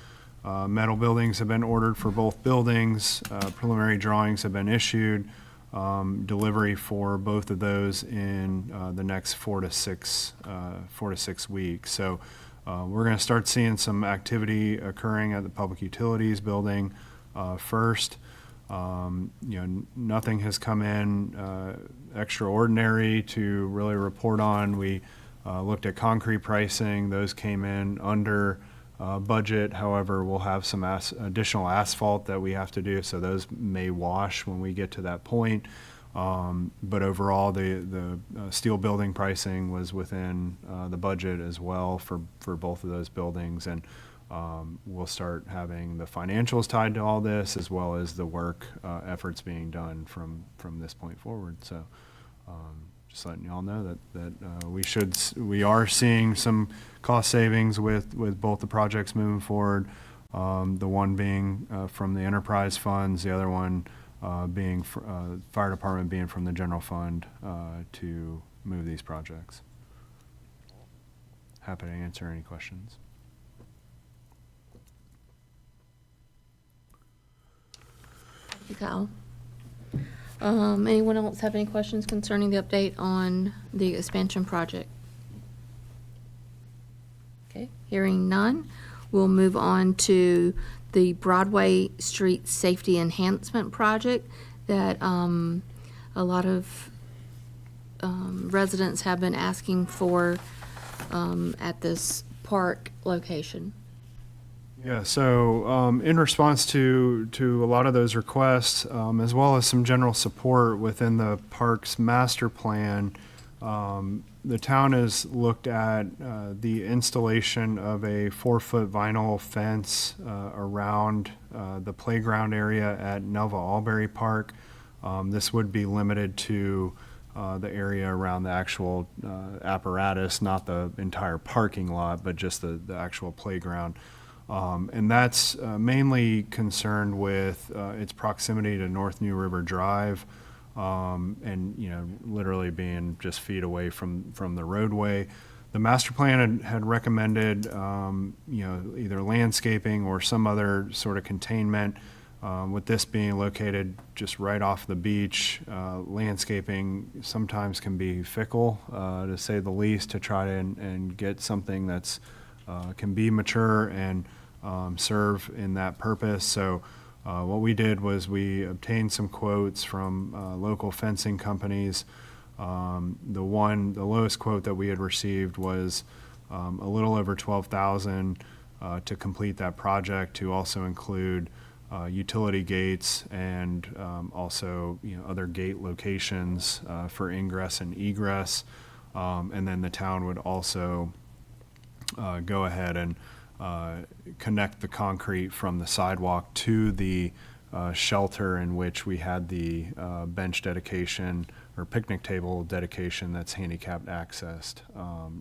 Metal buildings have been ordered for both buildings. Preliminary drawings have been issued. Delivery for both of those in the next 4 to 6 weeks. So we're going to start seeing some activity occurring at the Public Utilities building first. Nothing has come in extraordinary to really report on. We looked at concrete pricing. Those came in under budget. However, we'll have some additional asphalt that we have to do, so those may wash when we get to that point. But overall, the steel building pricing was within the budget as well for both of those buildings, and we'll start having the financials tied to all this as well as the work efforts being done from this point forward. So just letting y'all know that we are seeing some cost savings with both the projects moving forward. The one being from the enterprise funds, the other one being fire department being from the general fund to move these projects. Happy to answer any questions. Thank you, Kyle. Anyone else have any questions concerning the update on the expansion project? Okay, hearing none, we'll move on to the Broadway Street Safety Enhancement Project that a lot of residents have been asking for at this park location. Yeah, so in response to a lot of those requests, as well as some general support within the park's master plan, the town has looked at the installation of a 4-foot vinyl fence around the playground area at Nelva Albury Park. This would be limited to the area around the actual apparatus, not the entire parking lot, but just the actual playground. And that's mainly concerned with its proximity to North New River Drive, and, you know, literally being just feet away from the roadway. The master plan had recommended, you know, either landscaping or some other sort of containment. With this being located just right off the beach, landscaping sometimes can be fickle, to say the least, to try to and get something that's can be mature and serve in that purpose. So what we did was we obtained some quotes from local fencing companies. The lowest quote that we had received was a little over $12,000 to complete that project, to also include utility gates and also, you know, other gate locations for ingress and egress. And then the town would also go ahead and connect the concrete from the sidewalk to the shelter in which we had the bench dedication or picnic table dedication that's handicapped accessed.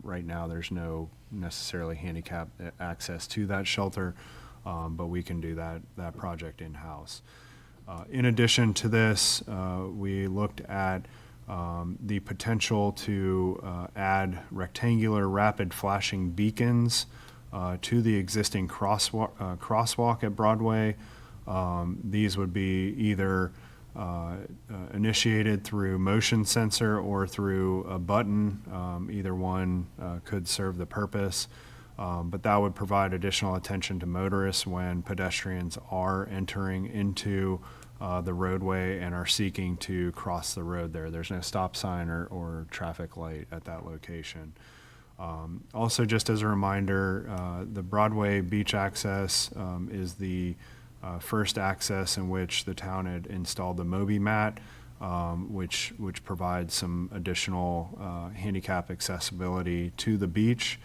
Right now, there's no necessarily handicapped access to that shelter, but we can do that project in-house. In addition to this, we looked at the potential to add rectangular rapid flashing beacons to the existing crosswalk at Broadway. These would be either initiated through motion sensor or through a button. Either one could serve the purpose, but that would provide additional attention to motorists when pedestrians are entering into the roadway and are seeking to cross the road there. There's no stop sign or traffic light at that location. Also, just as a reminder, the Broadway beach access is the first access in which the town had installed the Moby mat, which provides some additional handicap accessibility to the beach.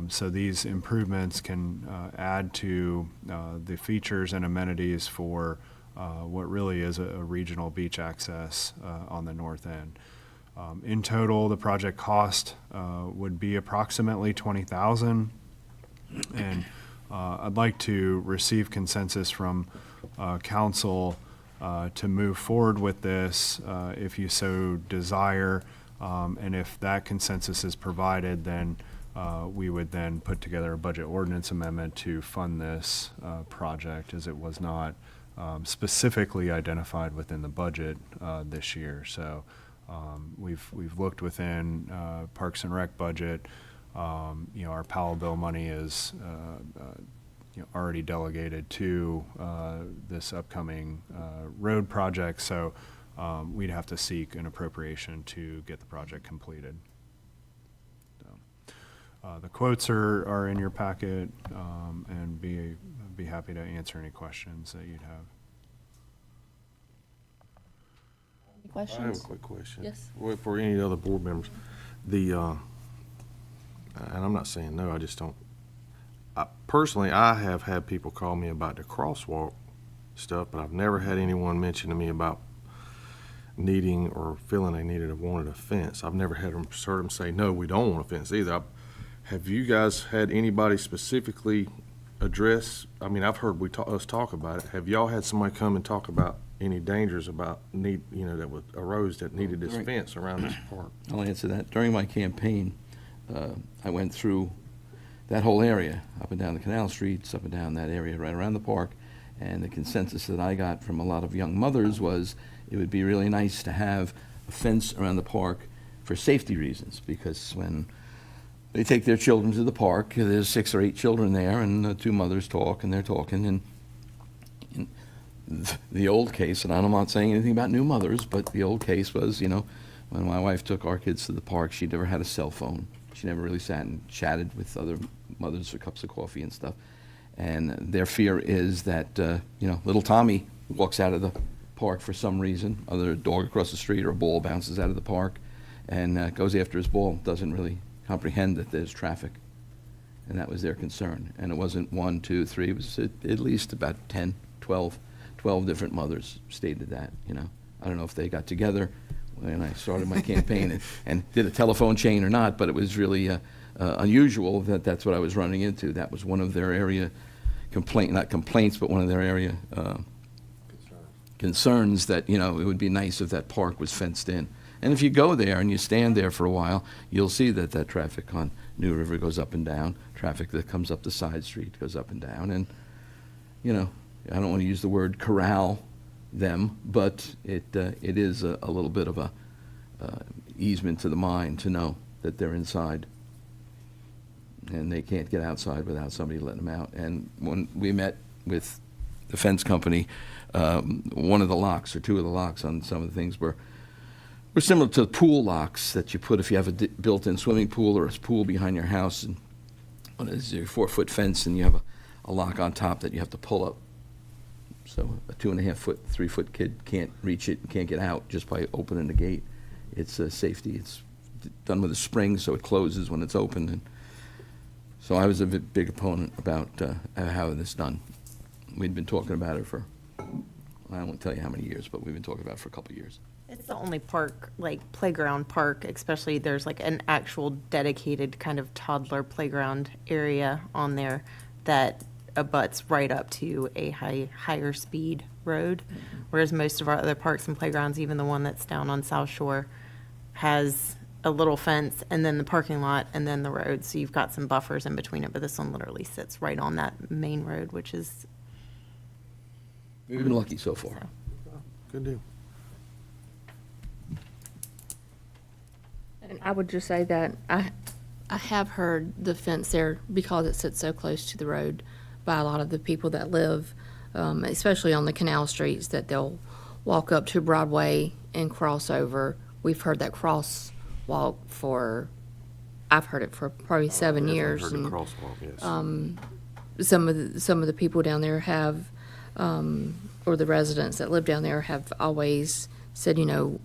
So these improvements can add to the features and amenities for what really is a regional beach access on the north end. In total, the project cost would be approximately $20,000, and I'd like to receive consensus from council to move forward with this if you so desire, and if that consensus is provided, then we would then put together a budget ordinance amendment to fund this project, as it was not specifically identified within the budget this year. So we've looked within Parks and Rec budget. You know, our Powell bill money is you know, already delegated to this upcoming road project, so we'd have to seek an appropriation to get the project completed. The quotes are in your packet, and be happy to answer any questions that you'd have. Any questions? I have a quick question. Yes. Well, for any other board members, and I'm not saying no, I just don't. Personally, I have had people call me about the crosswalk stuff, but I've never had anyone mention to me about needing or feeling they needed or wanted a fence. I've never heard them say, no, we don't want a fence either. Have you guys had anybody specifically address? I mean, I've heard us talk about it. Have y'all had somebody come and talk about any dangers about that arose that needed this fence around this park? I'll answer that. During my campaign, I went through that whole area, up and down the canal streets, up and down that area right around the park, And the consensus that I got from a lot of young mothers was it would be really nice to have a fence around the park for safety reasons, because when they take their children to the park, there's 6 or 8 children there, and the 2 mothers talk, and they're talking, and in the old case, and I'm not saying anything about new mothers, but the old case was, when my wife took our kids to the park, she never had a cell phone. She never really sat and chatted with other mothers for cups of coffee and stuff. And their fear is that, little Tommy walks out of the park for some reason, either a dog across the street or a ball bounces out of the park and goes after his ball, doesn't really comprehend that there's traffic. And that was their concern. And it wasn't 1, 2, 3, it was at least about 10, 12 different mothers stated that, I don't know if they got together when I started my campaign and did a telephone chain or not, but it was really unusual that that's what I was running into. That was one of their area not complaints, but one of their area concerns that, it would be nice if that park was fenced in. And if you go there and you stand there for a while, you'll see that traffic on New River goes up and down, traffic that comes up the side street goes up and down. And, I don't want to use the word corral them, but it is a little bit of a easement to the mind to know that they're inside and they can't get outside without somebody letting them out. And when we met with the fence company, one of the locks or 2 of the locks on some of the things were similar to pool locks that you put if you have a built-in swimming pool or a pool behind your house, and what is your 4-foot fence, and you have a lock on top that you have to pull up. So a 2.5-foot, 3-foot kid can't reach it, can't get out just by opening the gate. It's safety. It's done with a spring, so it closes when it's open. And so I was a big opponent about having this done. We'd been talking about it for, I won't tell you how many years, but we've been talking about it for a couple of years. It's the only park, like playground park, especially there's like an actual dedicated kind of toddler playground area on there that abuts right up to a higher speed road. Whereas most of our other parks and playgrounds, even the one that's down on South Shore, has a little fence and then the parking lot and then the road. So you've got some buffers in between it, but this one literally sits right on that main road, which is. We've been lucky so far. Good deal. And I would just say that I have heard the fence there, because it sits so close to the road, by a lot of the people that live, especially on the canal streets, that they'll walk up to Broadway and cross over. We've heard that crosswalk I've heard it for probably 7 years. I've heard the and, crosswalk, yes. some of the people down there have, or the residents that live down there have always said,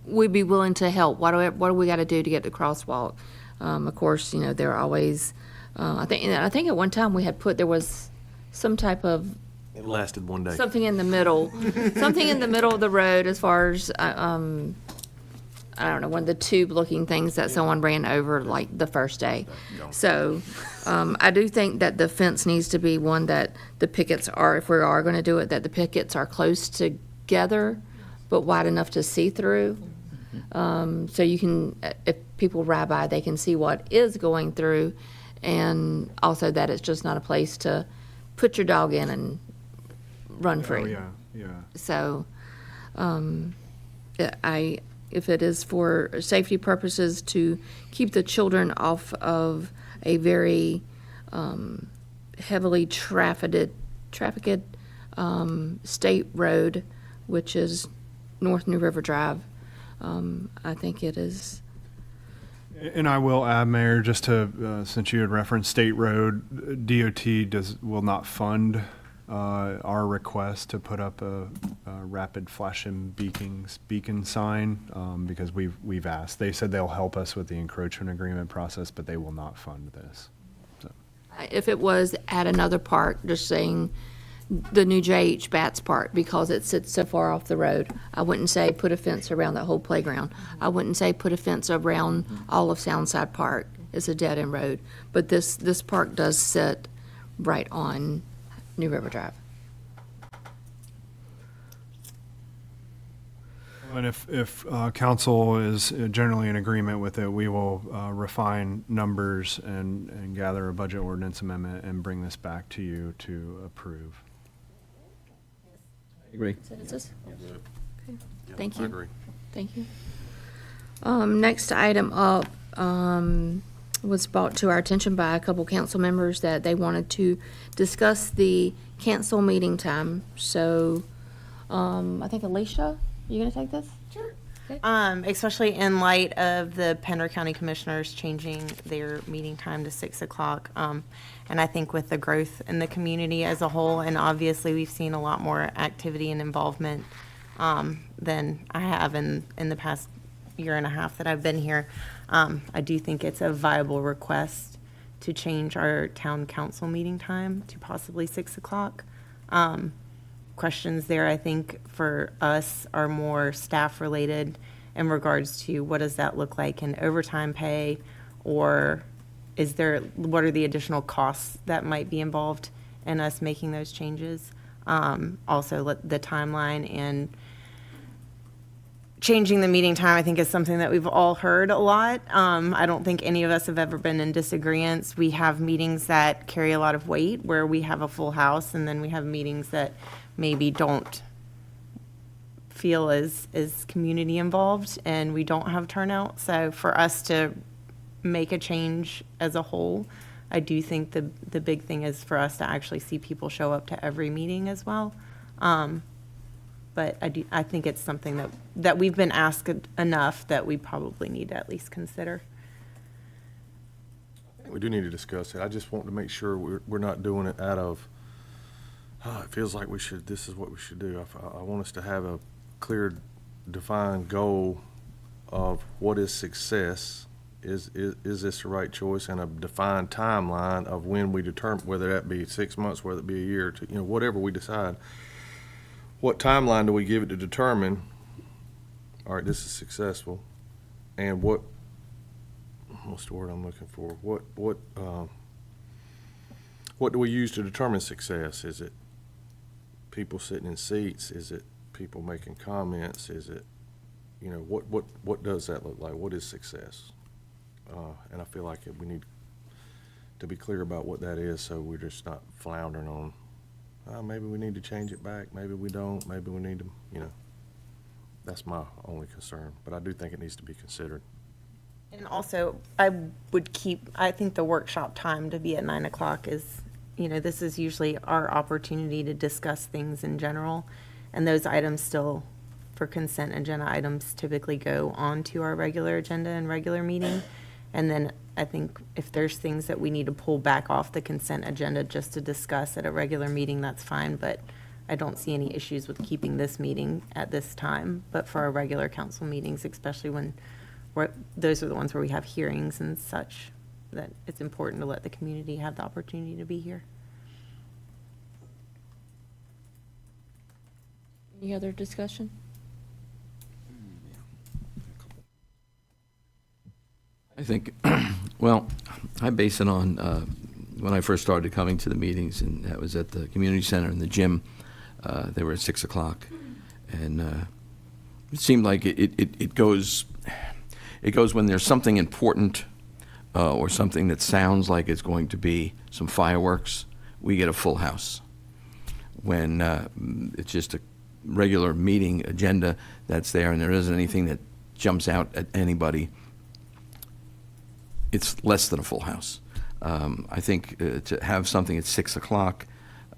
we'd be willing to help. What do we got to do to get the crosswalk? Of course, they're always. I think at one time there was some type of. It lasted one day. Something in the middle of the road, as far as I don't know, one of the tube-looking things that someone ran over like the first day. So I do think that the fence needs to be one that the pickets are, if we are going to do it, that the pickets are close together, but wide enough to see through. So you can, if people ride by, they can see what is going through, and also that it's just not a place to put your dog in and run free. Oh, yeah. So, if it is for safety purposes to keep the children off of a very heavily trafficked state road, which is North New River Drive, I think it is. And I will add, Mayor, just to, since you had referenced State Road, DOT will not fund our request to put up a rapid flashing beacon sign, because we've asked. They said they'll help us with the encroachment agreement process, but they will not fund this. So. If it was at another park, just saying the new J.H. Batts Park, because it sits so far off the road, I wouldn't say put a fence around that whole playground. I wouldn't say put a fence around all of Soundside Park. It's a dead-end road. But this park does sit right on New River Drive. And if council is generally in agreement with it, we will refine numbers and gather a budget ordinance amendment and bring this back to you to approve. Agree. Consensus? Okay. Thank I you. agree. Thank you. Next item up was brought to our attention by a couple council members that they wanted to discuss the cancel meeting time. So, I think Alicia, you gonna take this? Sure. Especially in light of the Pender County Commissioners changing their meeting time to 6 o'clock. And I think with the growth in the community as a whole, and obviously we've seen a lot more activity and involvement than I have in the past year and a half that I've been here. I do think it's a viable request to change our town council meeting time to possibly 6 o'clock. Questions there, I think, for us are more staff-related in regards to what does that look like in overtime pay, or what are the additional costs that might be involved in us making those changes? Also, the timeline and changing the meeting time, I think, is something that we've all heard a lot. I don't think any of us have ever been in disagreement. We have meetings that carry a lot of weight where we have a full house, and then we have meetings that maybe don't feel as community involved and we don't have turnout. So for us to make a change as a whole, I do think the big thing is for us to actually see people show up to every meeting as well. But I think it's something that we've been asked enough that we probably need to at least consider. We do need to discuss it. I just want to make sure we're not doing it out of, it feels like this is what we should do. I want us to have a clear, defined goal of what is success. Is this the right choice, and a defined timeline of when we determine, whether that be 6 months, whether it be a year or two, whatever we decide. What timeline do we give it to determine, all right, this is successful, and what's the word I'm looking for? What do we use to determine success? Is it people sitting in seats? Is it people making comments? Is it, what does that look like? What is success? And I feel like we need to be clear about what that is, so we're just not floundering on, maybe we need to change it back, maybe we don't, maybe we need to, that's my only concern. But I do think it needs to be considered. And also, I think the workshop time to be at 9 o'clock is, this is usually our opportunity to discuss things in general. And those items still, for consent agenda items, typically go on to our regular agenda and regular meeting. And then I think if there's things that we need to pull back off the consent agenda just to discuss at a regular meeting, that's fine. But I don't see any issues with keeping this meeting at this time. But for our regular council meetings, especially when those are the ones where we have hearings and such, that it's important to let the community have the opportunity to be here. Any other discussion? I think, well, I base it on when I first started coming to the meetings, and that was at the community center in the gym. They were at 6 o'clock, and it seemed like it goes when there's something important or something that sounds like it's going to be some fireworks. We get a full house. When it's just a regular meeting agenda that's there, and there isn't anything that jumps out at anybody, it's less than a full house. I think to have something at 6 o'clock,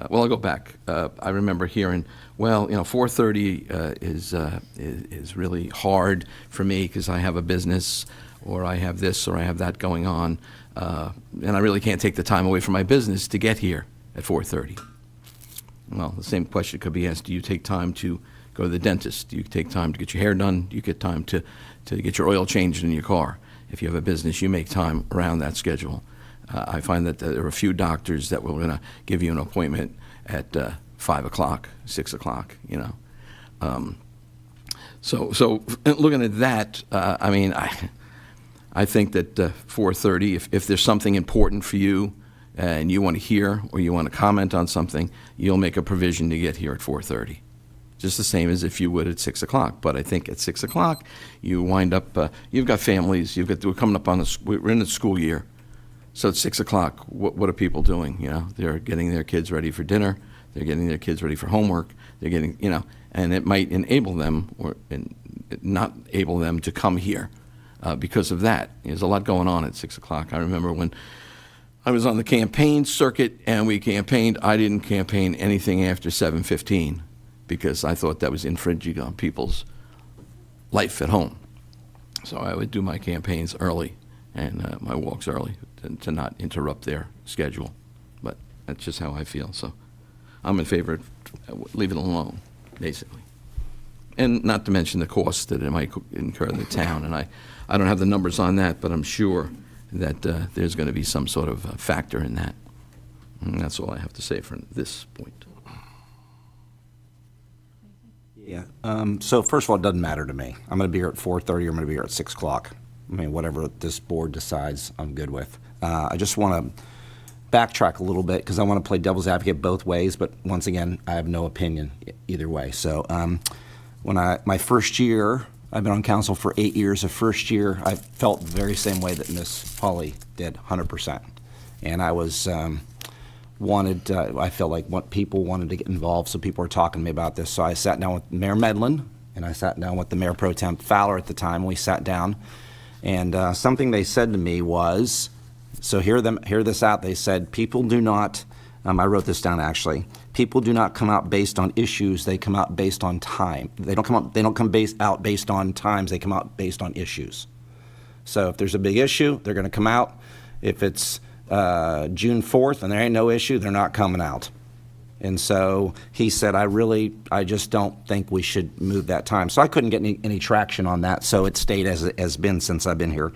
well, I'll go back. I remember hearing, 4:30 is really hard for me because I have a business, or I have this, or I have that going on, and I really can't take the time away from my business to get here at 4:30. Well, the same question could be asked: do you take time to go to the dentist? Do you take time to get your hair done? Do you get time to get your oil changed in your car? If you have a business, you make time around that schedule. I find that there are a few doctors that will going to give you an appointment at 5 o'clock, 6 o'clock, So looking at that, I think that 4:30, if there's something important for you and you want to hear or you want to comment on something, you'll make a provision to get here at 4:30. Just the same as if you would at 6 o'clock. But I think at 6 o'clock, you wind up, you've got families, we're coming up on we're in the school year. So at 6 o'clock, what are people doing? They're getting their kids ready for dinner. they're getting their kids ready for homework, they're getting, and it might enable them and not able them to come here because of that. There's a lot going on at 6 o'clock. I remember when I was on the campaign circuit and we campaigned, I didn't campaign anything after 7:15 because I thought that was infringing on people's life at home. So I would do my campaigns early and my walks early to not interrupt their schedule. But that's just how I feel. So I'm in favor of leaving it alone, basically. And not to mention the cost that it might incur the town. And I don't have the numbers on that, but I'm sure that there's going to be some sort of factor in that. And that's all I have to say for this point. Yeah. So first of all, it doesn't matter to me. I'm going to be here at 4:30. I'm going to be here at 6 o'clock. I mean, whatever this board decides, I'm good with. I just want to backtrack a little bit because I want to play devil's advocate both ways. But once again, I have no opinion either way. So when my first year, I've been on council for 8 years. The first year, I felt the very same way that Miss Hawley did, 100%. And I was I felt like people wanted to get involved, so people were talking to me about this. So I sat down with Mayor Medlin, and I sat down with the Mayor Pro-Tem Fowler at the time. We sat down, and something they said to me was, so hear this out. They said, people do not, I wrote this down actually, people do not come out based on issues, they come out based on time. They don't come out based on times, they come out based on issues. So if there's a big issue, they're going to come out. If it's June 4th and there ain't no issue, they're not coming out. And so he said, I just don't think we should move that time. So I couldn't get any traction on that, so it stayed as it has been since I've been here.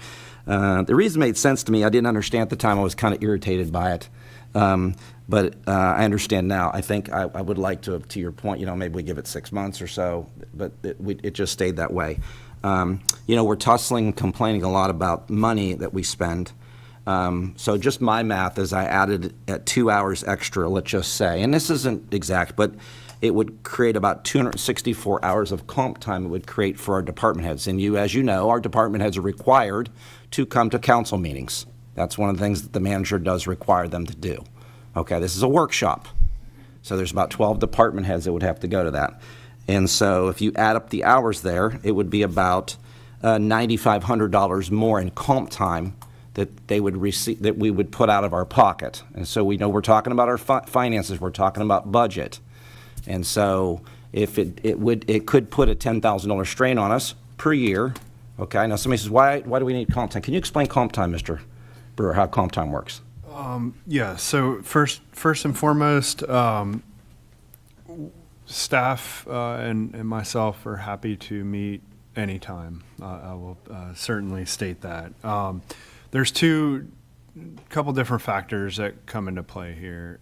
The reason made sense to me. I didn't understand at the time. I was kind of irritated by it. But I understand now. I think I would like to your point, maybe we give it 6 months or so, but it just stayed that way. We're tussling and complaining a lot about money that we spend. So just my math is I added at 2 hours extra, let's just say, and this isn't exact, but it would create about 264 hours of comp time it would create for our department heads. And as you know, our department heads are required to come to council meetings. That's one of the things that the manager does require them to do. Okay, this is a workshop. So there's about 12 department heads that would have to go to that. And so if you add up the hours there, it would be about $9,500 more in comp time that they would receive, that we would put out of our pocket. And so we know we're talking about our finances, we're talking about budget. And so if it could put a $10,000 strain on us per year. Okay, now somebody says, why do we need comp time? Can you explain comp time, Mr. Brewer, how comp time works? Yeah, so first and foremost, staff and myself are happy to meet anytime. I will certainly state that. There's couple different factors that come into play here.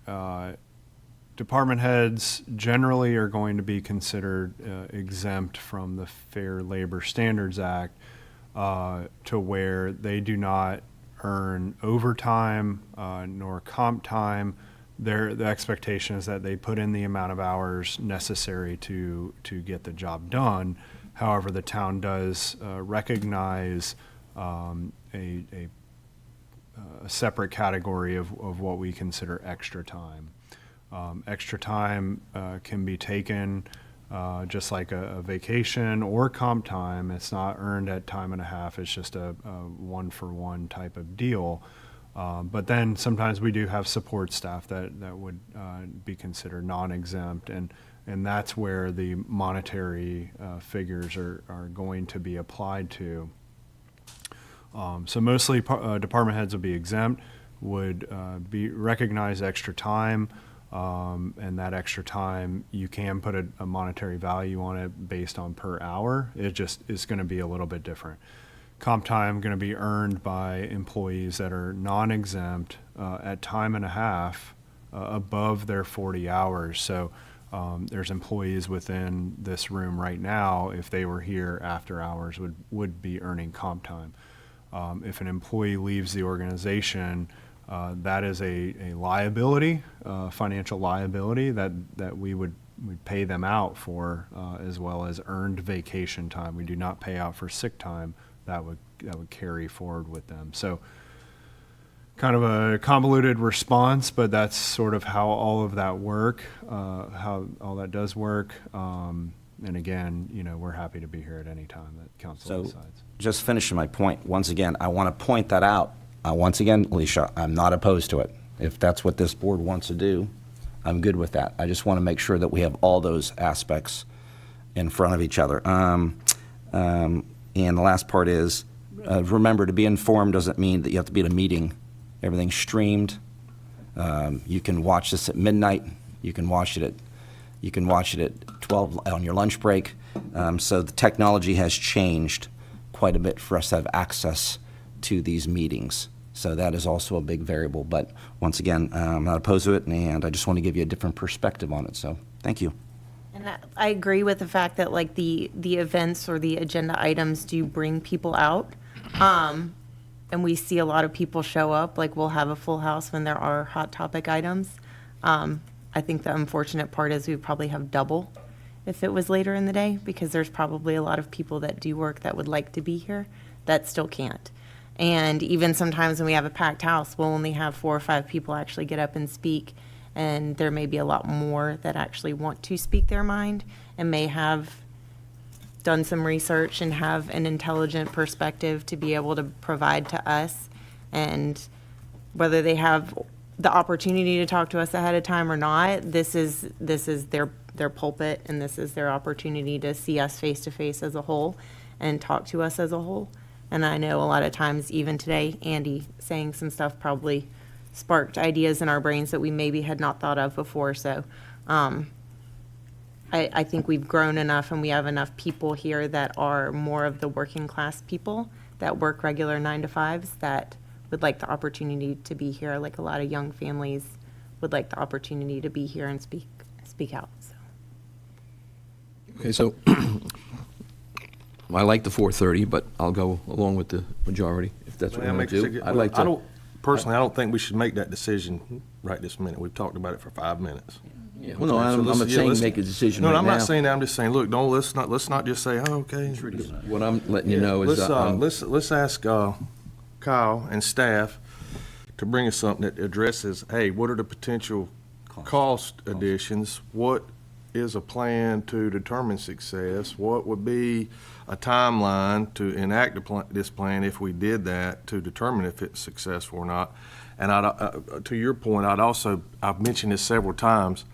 Department heads generally are going to be considered exempt from the Fair Labor Standards Act to where they do not earn overtime nor comp time. The expectation is that they put in the amount of hours necessary to get the job done. However, the town does recognize a separate category of what we consider extra time. Extra time can be taken just like a vacation or comp time. It's not earned at time and a half. It's just a one-for-one type of deal. But then sometimes we do have support staff that would be considered non-exempt, and that's where the monetary figures are going to be applied to. So mostly department heads will be exempt, would be recognize extra time, and that extra time you can put a monetary value on it based on per hour. It just is going to be a little bit different. Comp time going to be earned by employees that are non-exempt at time and a half above their 40 hours. So there's employees within this room right now, if they were here after hours, would be earning comp time. If an employee leaves the organization, that is a liability, financial liability that we'd pay them out for, as well as earned vacation time. We do not pay out for sick time. That would carry forward with them. So kind of a convoluted response, but that's sort of how all of that how all that does work. And again, we're happy to be here at any time that council decides. Just finishing my point, once again, I want to point that out. Once again, Alicia, I'm not opposed to it. If that's what this board wants to do, I'm good with that. I just want to make sure that we have all those aspects in front of each other. And the last part is, remember, to be informed doesn't mean that you have to be at a meeting. Everything's streamed. You can watch this at midnight. You can watch it at 12 on your lunch break. So the technology has changed quite a bit for us to have access to these meetings. So that is also a big variable. But once again, I'm not opposed to it, and I just want to give you a different perspective on it. So thank you. And I agree with the fact that like the events or the agenda items do bring people out. And we see a lot of people show up, like we'll have a full house when there are hot topic items. I think the unfortunate part is we probably have double if it was later in the day, because there's probably a lot of people that do work that would like to be here that still can't. And even sometimes when we have a packed house, we'll only have 4 or 5 people actually get up and speak. And there may be a lot more that actually want to speak their mind and may have done some research and have an intelligent perspective to be able to provide to us. And whether they have the opportunity to talk to us ahead of time or not, this is their pulpit, and this is their opportunity to see us face to face as a whole and talk to us as a whole. And I know a lot of times, even today, Andy saying some stuff probably sparked ideas in our brains that we maybe had not thought of before. So I think we've grown enough, and we have enough people here that are more of the working class people that work regular 9-to-5s that would like the opportunity to be here. Like a lot of young families would like the opportunity to be here and speak out. So. Okay, so I like the 4:30, but I'll go along with the majority if that's what we're going to do. I'd like to. Personally, I don't think we should make that decision right this minute. We've talked about it for 5 minutes. Yeah, well, no, I'm not saying make a decision No, right I'm now. not saying that. I'm just saying, look, let's not just say, oh, okay. What I'm letting you know is let's ask Kyle and staff to bring us something that addresses, hey, what are the potential cost additions? What is a plan to determine success? What would be a timeline to enact this plan if we did that to determine if it's successful or not? And to your point, I've mentioned this several times.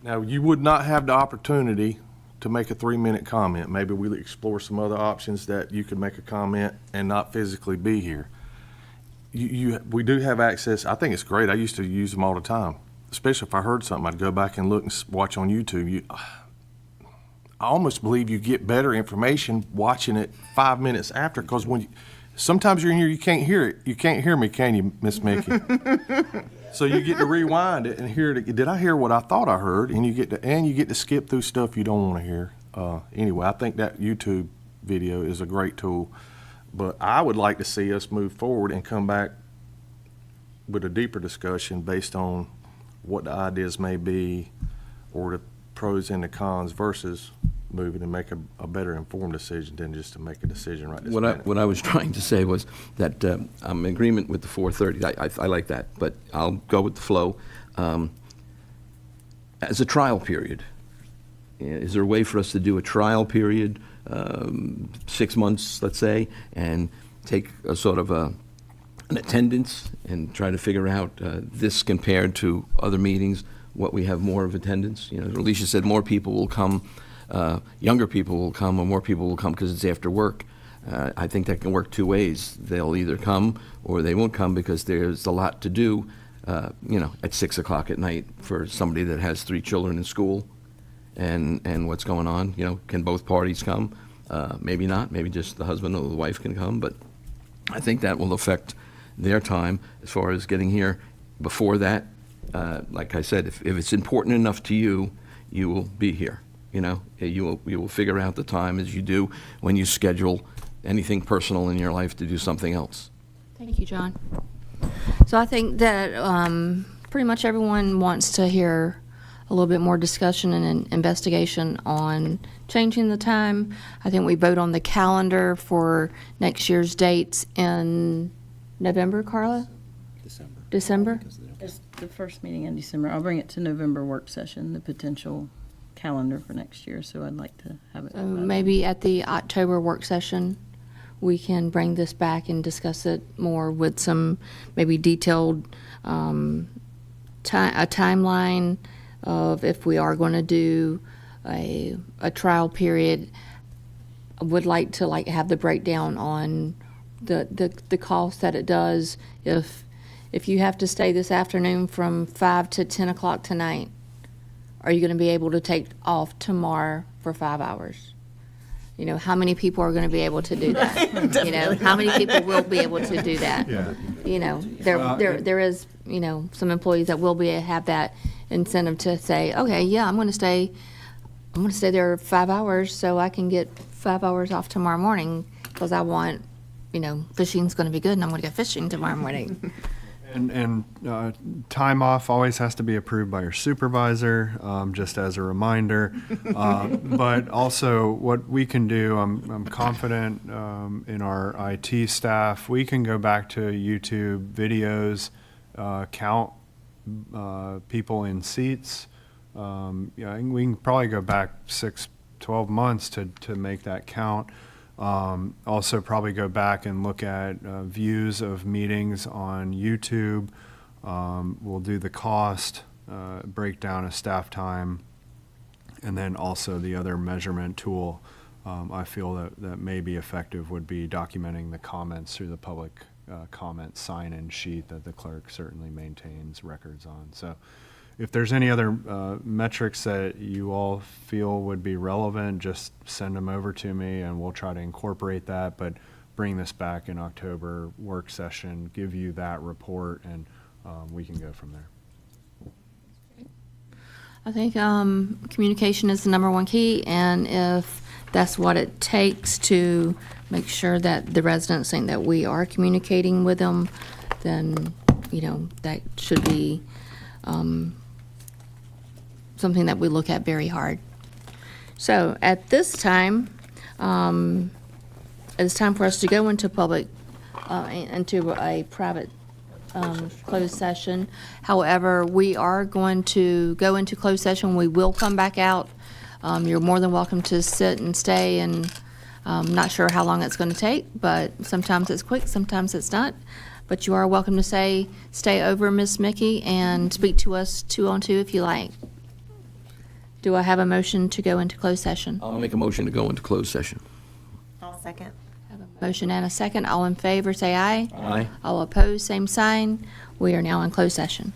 Now, you would not have the opportunity to make a 3-minute comment. Maybe we'll explore some other options that you could make a comment and not physically be here. We do have access. I think it's great. I used to use them all the time. Especially if I heard something, I'd go back and look and watch on YouTube. I almost believe you get better information watching it 5 minutes after, because sometimes you're in here, you can't hear it. You can't hear me, can you, Miss Mickey? So you get to rewind it and hear it. Did I hear what I thought I heard? And you get to skip through stuff you don't want to hear. Anyway, I think that YouTube video is a great tool. But I would like to see us move forward and come back with a deeper discussion based on what the ideas may be, or the pros and the cons, versus moving and make a better informed decision than just to make a decision right this minute. What I was trying to say was that I'm in agreement with the 4:30. I like that, but I'll go with the flow. As a trial period, is there a way for us to do a trial period, 6 months, let's say, and take a sort of an attendance and try to figure out this compared to other meetings, what we have more of attendance? Alicia said more people will come, younger people will come, or more people will come because it's after work. I think that can work 2 ways. They'll either come or they won't come because there's a lot to do, at 6 o'clock at night for somebody that has 3 children in school and what's going on. Can both parties come? Maybe not. Maybe just the husband or the wife can come, but I think that will affect their time as far as getting here. Before that, like I said, if it's important enough to you, you will be here. You will figure out the time as you do when you schedule anything personal in your life to do something else. Thank you, John. So I think that pretty much everyone wants to hear a little bit more discussion and investigation on changing the time. I think we vote on the calendar for next year's dates in November, Carla? December? It's the first meeting in December. I'll bring it to November work session, the potential calendar for next year, so I'd like to have it. So maybe at the October work session, we can bring this back and discuss it more with some maybe detailed a timeline of if we are going to do a trial period. I would like to have the breakdown on the cost that it does if you have to stay this afternoon from 5 to 10 o'clock tonight. Are you going to be able to take off tomorrow for 5 hours? You know, how many people are going to be able to do that? You know, how many people will be able to do that? Yeah. You know, there is, you know, some employees that will have that incentive to say, okay, yeah, I'm going to stay there 5 hours so I can get 5 hours off tomorrow morning because I want, you know, fishing's going to be good and I'm going to go fishing tomorrow morning. And time off always has to be approved by your supervisor, just as a reminder. But also, what we can do, I'm confident in our IT staff. We can go back to YouTube videos, count people in seats. Yeah, we can probably go back 12 months to make that count. Also probably go back and look at views of meetings on YouTube. We'll do the cost, breakdown of staff time, and then also the other measurement tool I feel that may be effective would be documenting the comments through the public comment sign-in sheet that the clerk certainly maintains records on. So if there's any other metrics that you all feel would be relevant, just send them over to me and we'll try to incorporate that, but bring this back in October work session, give you that report, and we can go from there. I think communication is the number one key, and if that's what it takes to make sure that the residents think that we are communicating with them, then, you know, that should be something that we look at very hard. So at this time, it's time for us to go into into a private closed session. However, we are going to go into closed session. We will come back out. You're more than welcome to sit and stay, and I'm not sure how long it's going to take, but sometimes it's quick, sometimes it's not. But you are welcome to stay over, Miss Mickey, and speak to us 2-on-2 if you like. Do I have a motion to go into closed session? I'll make a motion to go into closed session. I'll second. Motion and a second. All in favor, say aye. Aye. All opposed, same sign. We are now in closed session.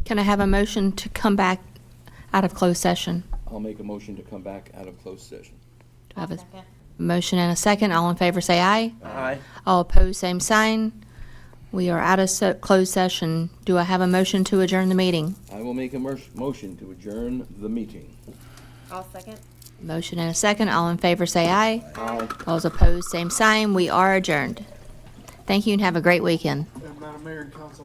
Can I have a motion to come back out of closed session? I'll make a motion to come back out of closed session. Do I have a motion and a second? All in favor say aye. Aye. All opposed, same sign. We are out of closed session. Do I have a motion to adjourn the meeting? I will make a motion to adjourn the meeting. I'll second. Motion and a second. All in favor say aye. Aye. All opposed, same sign. We are adjourned. Thank you and have a great weekend. Madam Mayor and Council.